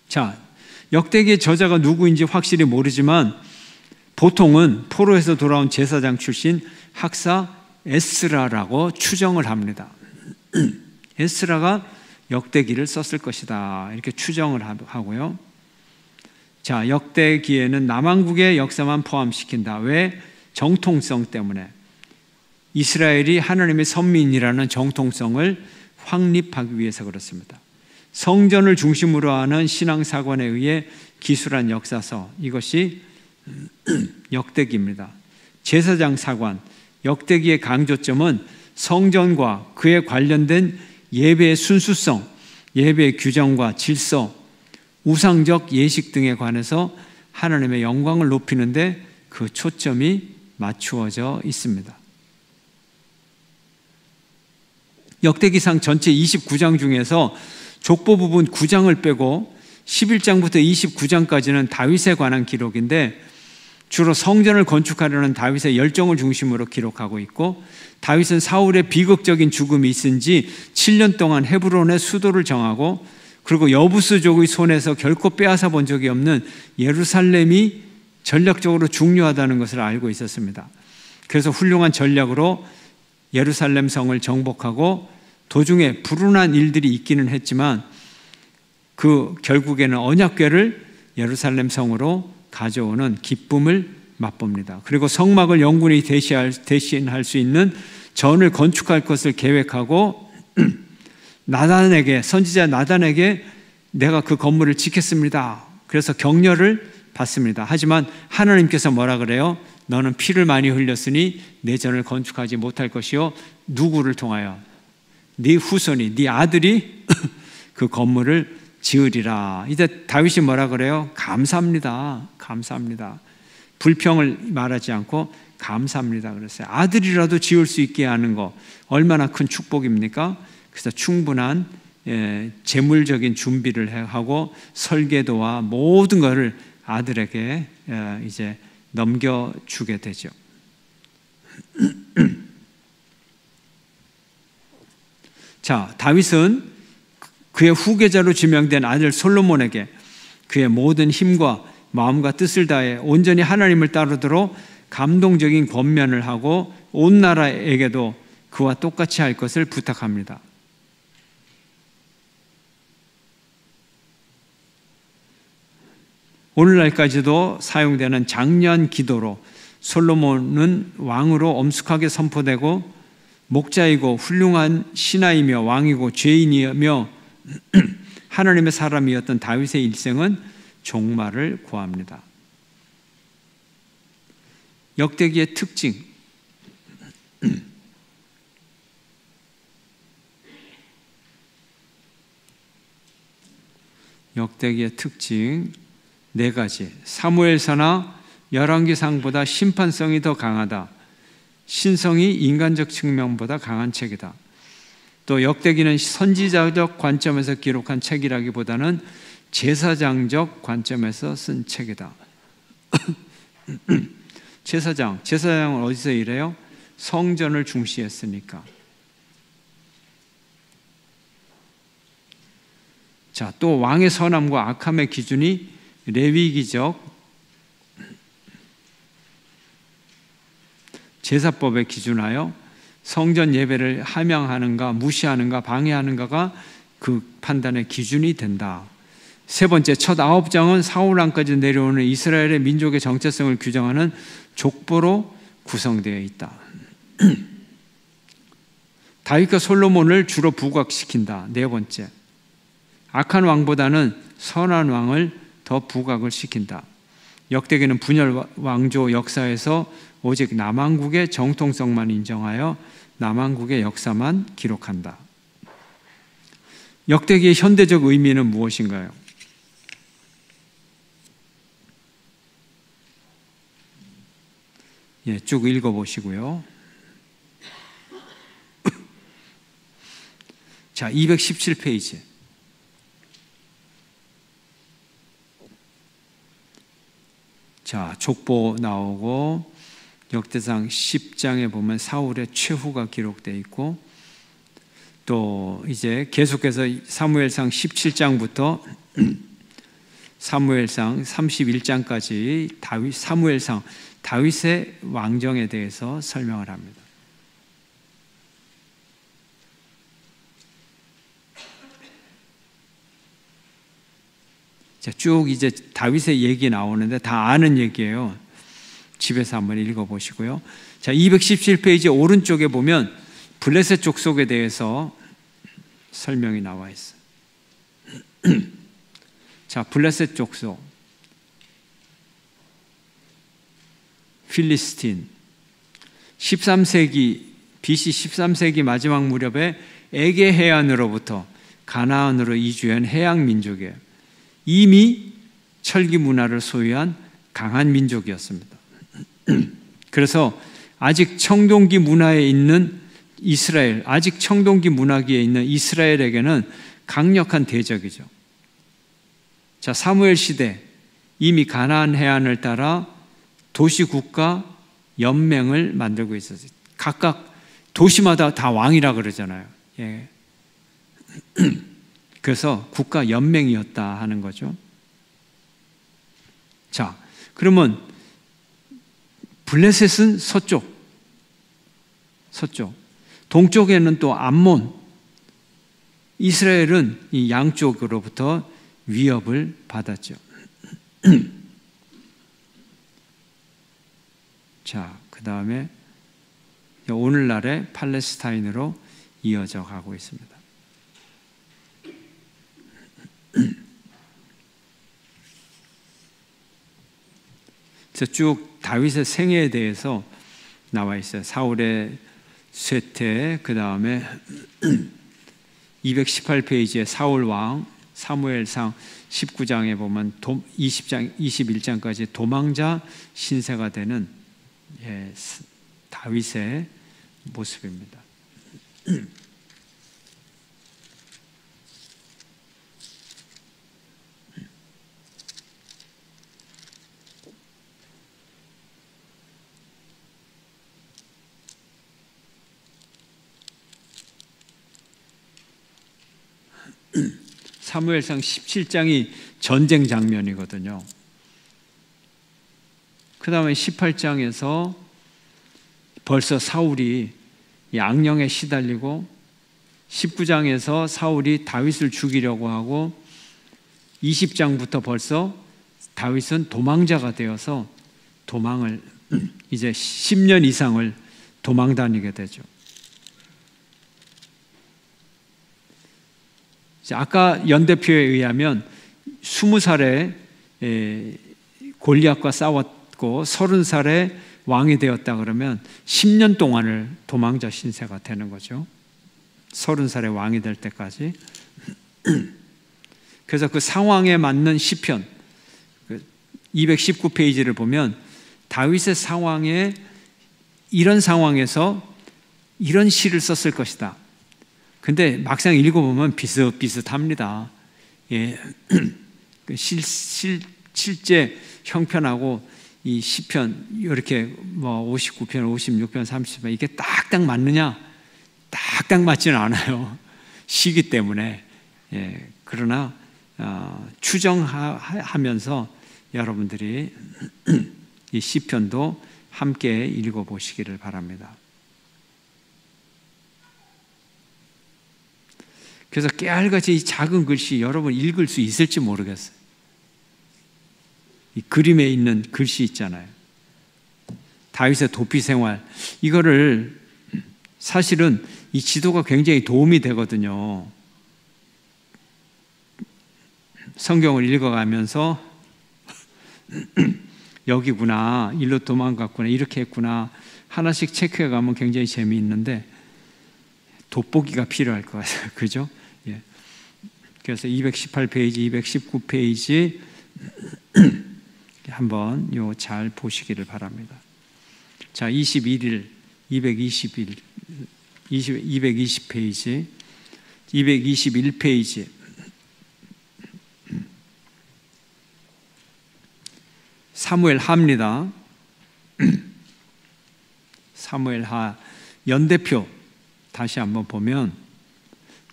자, 역대기의 저자가 누구인지 확실히 모르지만 보통은 포로에서 돌아온 제사장 출신 학사 에스라라고 추정을 합니다. 에스라가 역대기를 썼을 것이다, 이렇게 추정을 하고요. 자, 역대기에는 남왕국의 역사만 포함시킨다. 왜? 정통성 때문에. 이스라엘이 하나님의 선민이라는 정통성을 확립하기 위해서 그렇습니다. 성전을 중심으로 하는 신앙사관에 의해 기술한 역사서, 이것이 역대기입니다. 제사장 사관, 역대기의 강조점은 성전과 그에 관련된 예배의 순수성, 예배의 규정과 질서, 우상적 예식 등에 관해서 하나님의 영광을 높이는데 그 초점이 맞추어져 있습니다. 역대기상 전체 29장 중에서 족보 부분 9장을 빼고 11장부터 29장까지는 다윗에 관한 기록인데 주로 성전을 건축하려는 다윗의 열정을 중심으로 기록하고 있고, 다윗은 사울의 비극적인 죽음이 있은 지 7년 동안 헤브론의 수도를 정하고, 그리고 여부스족의 손에서 결코 빼앗아 본 적이 없는 예루살렘이 전략적으로 중요하다는 것을 알고 있었습니다. 그래서 훌륭한 전략으로 예루살렘 성을 정복하고 도중에 불운한 일들이 있기는 했지만 그 결국에는 언약궤를 예루살렘 성으로 가져오는 기쁨을 맛봅니다. 그리고 성막을 영군이 대신할 수 있는 전을 건축할 것을 계획하고 나단에게, 선지자 나단에게 내가 그 건물을 짓겠습니다. 그래서 격려를 받습니다. 하지만 하나님께서 뭐라 그래요? 너는 피를 많이 흘렸으니 내 전을 건축하지 못할 것이요, 누구를 통하여? 네 후손이, 네 아들이 그 건물을 지으리라. 이제 다윗이 뭐라 그래요? 감사합니다. 감사합니다. 불평을 말하지 않고 감사합니다 그랬어요. 아들이라도 지을 수 있게 하는 거 얼마나 큰 축복입니까? 그래서 충분한 재물적인 준비를 하고 설계도와 모든 것을 아들에게 이제 넘겨주게 되죠. 자, 다윗은 그의 후계자로 지명된 아들 솔로몬에게 그의 모든 힘과 마음과 뜻을 다해 온전히 하나님을 따르도록 감동적인 권면을 하고 온 나라에게도 그와 똑같이 할 것을 부탁합니다. 오늘날까지도 사용되는 장려한 기도로 솔로몬은 왕으로 엄숙하게 선포되고 목자이고 훌륭한 신하이며 왕이고 죄인이며 하나님의 사람이었던 다윗의 일생은 종말을 고합니다. 역대기의 특징, 역대기의 특징 네 가지. 사무엘서나 열왕기상보다 심판성이 더 강하다. 신성이 인간적 측면보다 강한 책이다. 또 역대기는 선지자적 관점에서 기록한 책이라기보다는 제사장적 관점에서 쓴 책이다. 제사장은 어디서 일해요? 성전을 중시했으니까. 자, 또 왕의 선함과 악함의 기준이 레위기적 제사법에 기준하여 성전 예배를 함양하는가 무시하는가 방해하는가가 그 판단의 기준이 된다. 세 번째, 첫 9장은 사울 왕까지 내려오는 이스라엘의 민족의 정체성을 규정하는 족보로 구성되어 있다. 다윗과 솔로몬을 주로 부각시킨다. 네 번째, 악한 왕보다는 선한 왕을 더 부각을 시킨다. 역대기는 분열 왕조 역사에서 오직 남왕국의 정통성만 인정하여 남왕국의 역사만 기록한다. 역대기의 현대적 의미는 무엇인가요? 예, 쭉 읽어보시고요. 자, 217페이지. 자, 족보 나오고 역대상 10장에 보면 사울의 최후가 기록되어 있고 또 이제 계속해서 사무엘상 17장부터 사무엘상 31장까지 사무엘상 다윗의 왕정에 대해서 설명을 합니다. 자, 쭉 이제 다윗의 얘기 나오는데 다 아는 얘기예요. 집에서 한번 읽어보시고요. 자, 217페이지 오른쪽에 보면 블레셋 족속에 대해서 설명이 나와 있어요. 자, 블레셋 족속, 필리스틴, 13세기 BC 13세기 마지막 무렵에 에게 해안으로부터 가나안으로 이주한 해양 민족이에요. 이미 철기 문화를 소유한 강한 민족이었습니다. 그래서 아직 청동기 문화에 있는 이스라엘, 아직 청동기 문화기에 있는 이스라엘에게는 강력한 대적이죠. 자, 사무엘 시대 이미 가나안 해안을 따라 도시국가 연맹을 만들고 있었어요. 각각 도시마다 다 왕이라 그러잖아요. 예. 그래서 국가 연맹이었다 하는 거죠. 자, 그러면 블레셋은 서쪽, 동쪽에는 또 암몬, 이스라엘은 이 양쪽으로부터 위협을 받았죠. 자, 그 다음에 오늘날의 팔레스타인으로 이어져 가고 있습니다. 쭉 다윗의 생애에 대해서 나와 있어요. 사울의 쇠퇴, 그 다음에 218페이지에 사울 왕, 사무엘상 19장에 보면 21장까지 도망자 신세가 되는 다윗의 모습입니다. 사무엘상 17장이 전쟁 장면이거든요. 그 다음에 18장에서 벌써 사울이 악령에 시달리고 19장에서 사울이 다윗을 죽이려고 하고 20장부터 벌써 다윗은 도망자가 되어서 도망을 이제 10년 이상을 도망 다니게 되죠. 아까 연대표에 의하면 20살에 골리앗과 싸웠고 30살에 왕이 되었다 그러면 10년 동안을 도망자 신세가 되는 거죠. 30살에 왕이 될 때까지. 그래서 그 상황에 맞는 시편 219페이지를 보면 다윗의 상황에 이런 상황에서 이런 시를 썼을 것이다. 근데 막상 읽어보면 비슷비슷합니다. 예. 실제 형편하고 이 시편 이렇게 뭐 59편, 56편, 30편 이게 딱딱 맞느냐? 딱딱 맞지는 않아요. 시기 때문에. 예. 그러나 추정하면서 여러분들이 이 시편도 함께 읽어보시기를 바랍니다. 그래서 깨알같이 이 작은 글씨 여러분 읽을 수 있을지 모르겠어요. 이 그림에 있는 글씨 있잖아요. 다윗의 도피 생활. 이거를 사실은 이 지도가 굉장히 도움이 되거든요. 성경을 읽어가면서 여기구나, 일로 도망갔구나, 이렇게 했구나 하나씩 체크해 가면 굉장히 재미있는데 돋보기가 필요할 것 같아요. 그죠? 예. 그래서 218페이지, 219페이지 한번 요 잘 보시기를 바랍니다. 자, 21일, 220페이지, 221페이지. 사무엘하입니다. 사무엘하 연대표 다시 한번 보면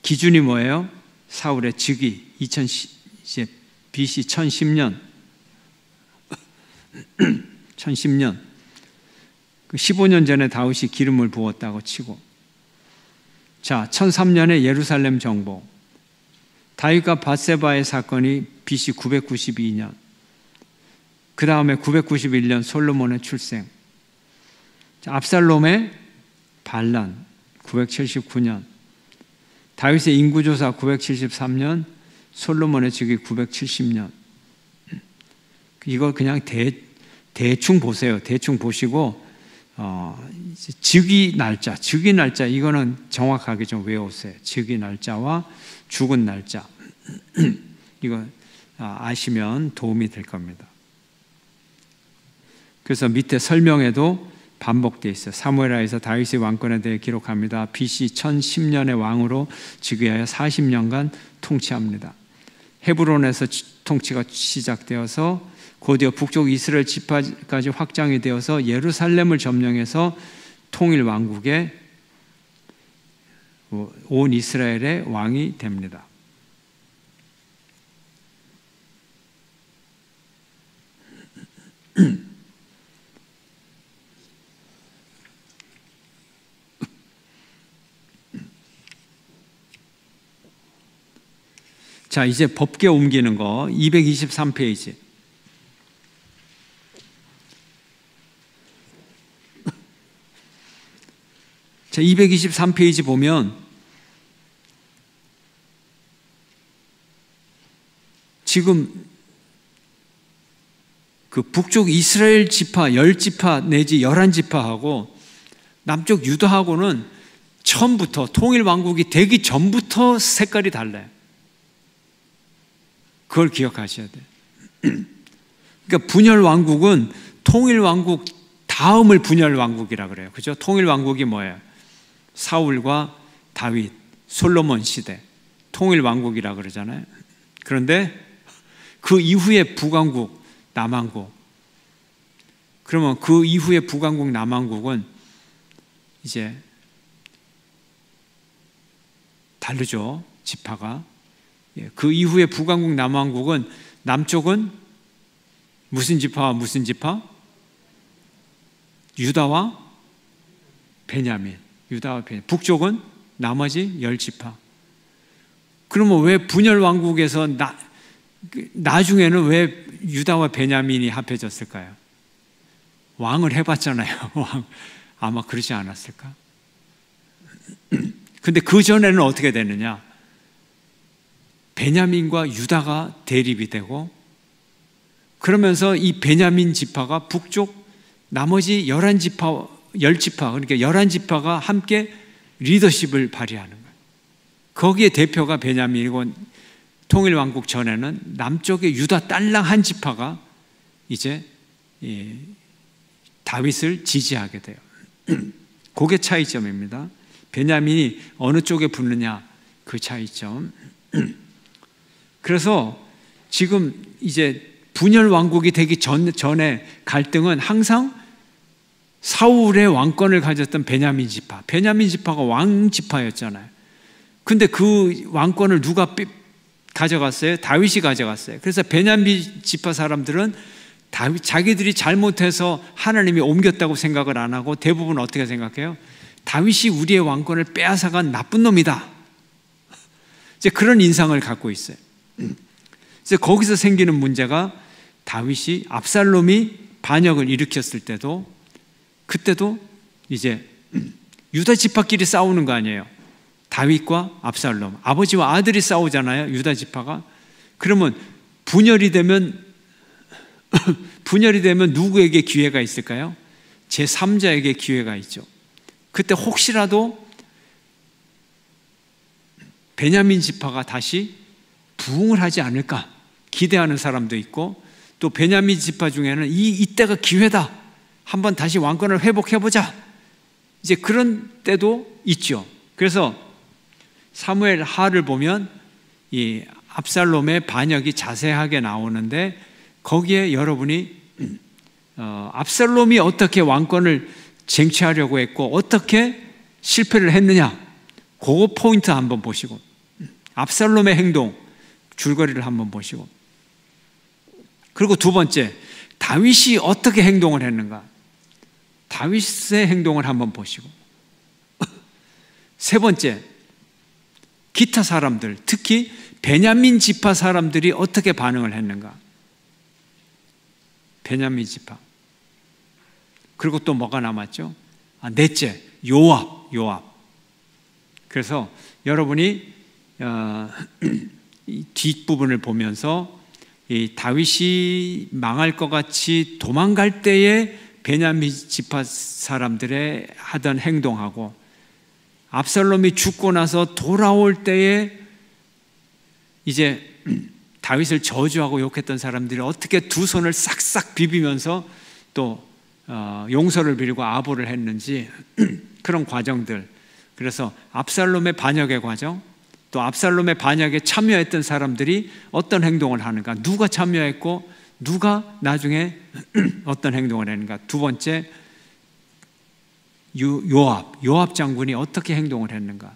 기준이 뭐예요? 사울의 즉위 이제 BC 1010년 1010년 15년 전에 다윗이 기름을 부었다고 치고, 자 1003년에 예루살렘 정복, 다윗과 밧세바의 사건이 BC 992년, 그 다음에 991년 솔로몬의 출생, 압살롬의 반란 979년, 다윗의 인구조사 973년, 솔로몬의 즉위 970년. 이걸 그냥 대충 보세요. 대충 보시고 즉위 날짜 이거는 정확하게 좀 외우세요. 즉위 날짜와 죽은 날짜 이거 아시면 도움이 될 겁니다. 그래서 밑에 설명에도 반복되어 있어요. 사무엘하에서 다윗의 왕권에 대해 기록합니다. BC 1010년의 왕으로 즉위하여 40년간 통치합니다. 헤브론에서 통치가 시작되어서 곧이어 북쪽 이스라엘 지파까지 확장이 되어서 예루살렘을 점령해서 통일 왕국의 온 이스라엘의 왕이 됩니다. 자, 이제 법계 옮기는 거 223페이지. 자, 223페이지 보면 지금 그 북쪽 이스라엘 지파 10지파 내지 11지파하고 남쪽 유다하고는 처음부터 통일 왕국이 되기 전부터 색깔이 달라요. 그걸 기억하셔야 돼요. 그러니까 분열 왕국은 통일 왕국 다음을 분열 왕국이라 그래요. 그죠? 통일 왕국이 뭐예요? 사울과 다윗, 솔로몬 시대 통일 왕국이라 그러잖아요. 그런데 그 이후에 북왕국, 남왕국. 그러면 그 이후에 북왕국, 남왕국은 이제 다르죠. 지파가. 그 이후에 북왕국, 남왕국은 남쪽은 무슨 지파와 무슨 지파? 유다와 베냐민. 유다와 베냐민. 북쪽은 나머지 10지파. 그러면 왜 분열 왕국에서 나중에는 왜 유다와 베냐민이 합해졌을까요? 왕을 해봤잖아요. 왕. 아마 그러지 않았을까? 근데 그 전에는 어떻게 되느냐? 베냐민과 유다가 대립이 되고, 그러면서 이 베냐민 지파가 북쪽 나머지 11지파, 10지파, 그러니까 11지파가 함께 리더십을 발휘하는 거예요. 거기에 대표가 베냐민이고, 통일왕국 전에는 남쪽의 유다 딸랑 한 지파가 이제 다윗을 지지하게 돼요. 그게 차이점입니다. 베냐민이 어느 쪽에 붙느냐, 그 차이점. 그래서 지금 이제 분열 왕국이 되기 전에 갈등은 항상 사울의 왕권을 가졌던 베냐민 지파, 베냐민 지파가 왕 지파였잖아요. 근데 그 왕권을 누가 가져갔어요? 다윗이 가져갔어요. 그래서 베냐민 지파 사람들은 자기들이 잘못해서 하나님이 옮겼다고 생각을 안 하고 대부분 어떻게 생각해요? 다윗이 우리의 왕권을 빼앗아간 나쁜 놈이다. 이제 그런 인상을 갖고 있어요. 이제 거기서 생기는 문제가, 다윗이 압살롬이 반역을 일으켰을 때도, 그때도 이제 유다 지파끼리 싸우는 거 아니에요. 다윗과 압살롬, 아버지와 아들이 싸우잖아요, 유다 지파가. 그러면 분열이 되면 누구에게 기회가 있을까요? 제3자에게 기회가 있죠. 그때 혹시라도 베냐민 지파가 다시 부흥을 하지 않을까 기대하는 사람도 있고, 또 베냐민 지파 중에는 이때가 기회다, 한번 다시 왕권을 회복해보자, 이제 그런 때도 있죠. 그래서 사무엘 하를 보면 이 압살롬의 반역이 자세하게 나오는데, 거기에 여러분이 압살롬이 어떻게 왕권을 쟁취하려고 했고 어떻게 실패를 했느냐, 그거 포인트 한번 보시고, 압살롬의 행동 줄거리를 한번 보시고, 그리고 두 번째, 다윗이 어떻게 행동을 했는가, 다윗의 행동을 한번 보시고, 세 번째, 기타 사람들, 특히 베냐민 지파 사람들이 어떻게 반응을 했는가, 베냐민 지파. 그리고 또 뭐가 남았죠? 넷째, 요압. 그래서 여러분이 이 뒷부분을 보면서 이 다윗이 망할 것 같이 도망갈 때에 베냐민 지파 사람들의 하던 행동하고, 압살롬이 죽고 나서 돌아올 때에 이제 다윗을 저주하고 욕했던 사람들이 어떻게 두 손을 싹싹 비비면서 또 용서를 빌고 아부를 했는지, 그런 과정들. 그래서 압살롬의 반역의 과정, 또 압살롬의 반역에 참여했던 사람들이 어떤 행동을 하는가, 누가 참여했고 누가 나중에 어떤 행동을 했는가. 두 번째, 요압 장군이 어떻게 행동을 했는가.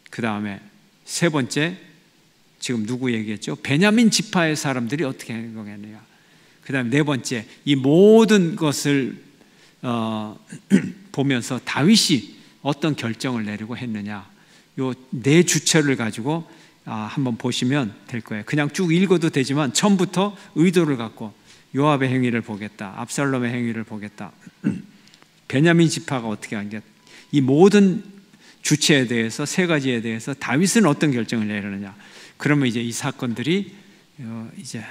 그 다음에 세 번째, 지금 누구 얘기했죠? 베냐민 지파의 사람들이 어떻게 행동했느냐. 그 다음에 네 번째, 이 모든 것을 보면서 다윗이 어떤 결정을 내리고 했느냐. 요 네 주체를 가지고 한번 보시면 될 거예요. 그냥 쭉 읽어도 되지만 처음부터 의도를 갖고 요압의 행위를 보겠다, 압살롬의 행위를 보겠다, 베냐민 지파가 어떻게 한 게, 이 모든 주체에 대해서, 세 가지에 대해서 다윗은 어떤 결정을 내리느냐. 그러면 이제 이 사건들이 이제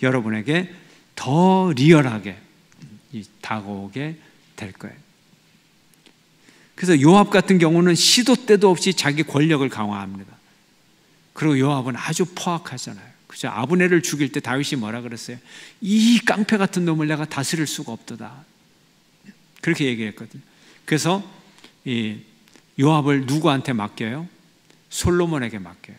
여러분에게 더 리얼하게 다가오게 될 거예요. 그래서 요압 같은 경우는 시도 때도 없이 자기 권력을 강화합니다. 그리고 요압은 아주 포악하잖아요. 그죠? 아브넬을 죽일 때 다윗이 뭐라 그랬어요? 이 깡패 같은 놈을 내가 다스릴 수가 없도다, 그렇게 얘기했거든요. 그래서 이 요압을 누구한테 맡겨요? 솔로몬에게 맡겨요.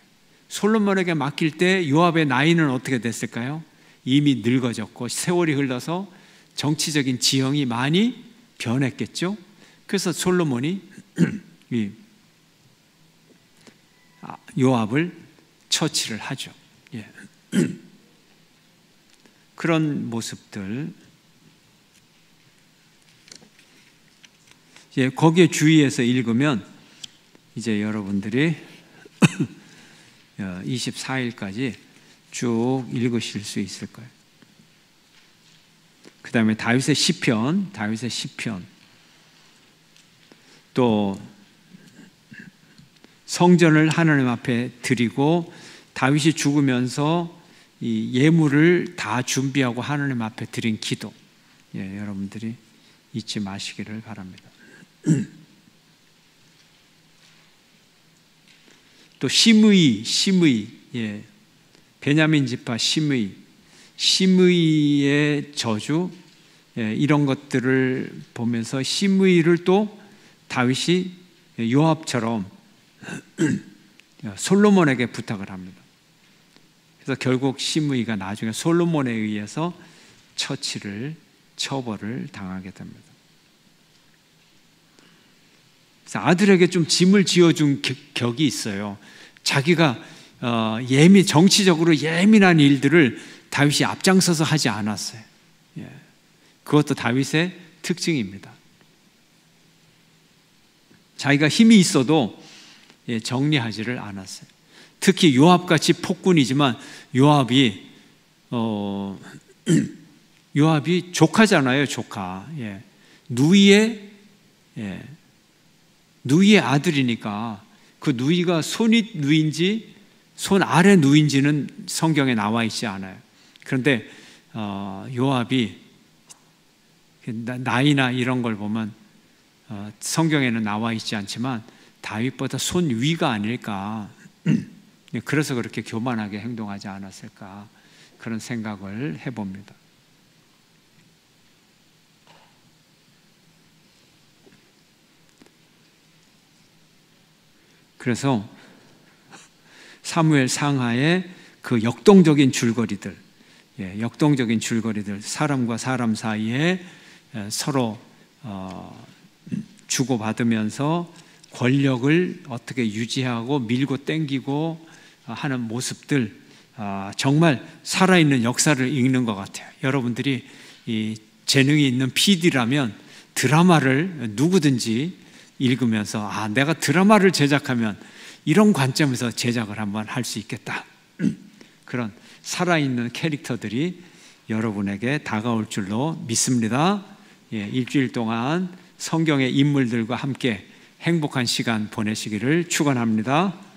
솔로몬에게 맡길 때 요압의 나이는 어떻게 됐을까요? 이미 늙어졌고 세월이 흘러서 정치적인 지형이 많이 변했겠죠. 그래서 솔로몬이 요압을 처치를 하죠. 예. 그런 모습들, 예, 거기에 주의해서 읽으면 이제 여러분들이 24일까지 쭉 읽으실 수 있을 거예요. 그 다음에 다윗의 시편, 또 성전을 하나님 앞에 드리고 다윗이 죽으면서 이 예물을 다 준비하고 하나님 앞에 드린 기도, 여러분들이 잊지 마시기를 바랍니다. 또 시므이, 베냐민 지파 시므이의 저주, 이런 것들을 보면서 시므이를 또 다윗이 요압처럼 솔로몬에게 부탁을 합니다. 그래서 결국 시므이가 나중에 솔로몬에 의해서 처벌을 당하게 됩니다. 그래서 아들에게 좀 짐을 지어준 격이 있어요. 자기가 정치적으로 예민한 일들을 다윗이 앞장서서 하지 않았어요. 그것도 다윗의 특징입니다. 자기가 힘이 있어도 정리하지를 않았어요. 특히 요압같이 폭군이지만 요압이 조카잖아요, 조카. 누이의 아들이니까 그 누이가 손윗 누이인지 손 아래 누이인지는 성경에 나와 있지 않아요. 그런데 요압이 나이나 이런 걸 보면 성경에는 나와 있지 않지만 다윗보다 손 위가 아닐까. 그래서 그렇게 교만하게 행동하지 않았을까, 그런 생각을 해봅니다. 그래서 사무엘 상하의 그 역동적인 줄거리들, 사람과 사람 사이에 서로 주고받으면서 권력을 어떻게 유지하고 밀고 땡기고 하는 모습들, 정말 살아있는 역사를 읽는 것 같아요. 여러분들이 이 재능이 있는 PD라면 드라마를 누구든지 읽으면서 내가 드라마를 제작하면 이런 관점에서 제작을 한번 할 수 있겠다. 그런 살아있는 캐릭터들이 여러분에게 다가올 줄로 믿습니다. 일주일 동안 성경의 인물들과 함께 행복한 시간 보내시기를 축원합니다.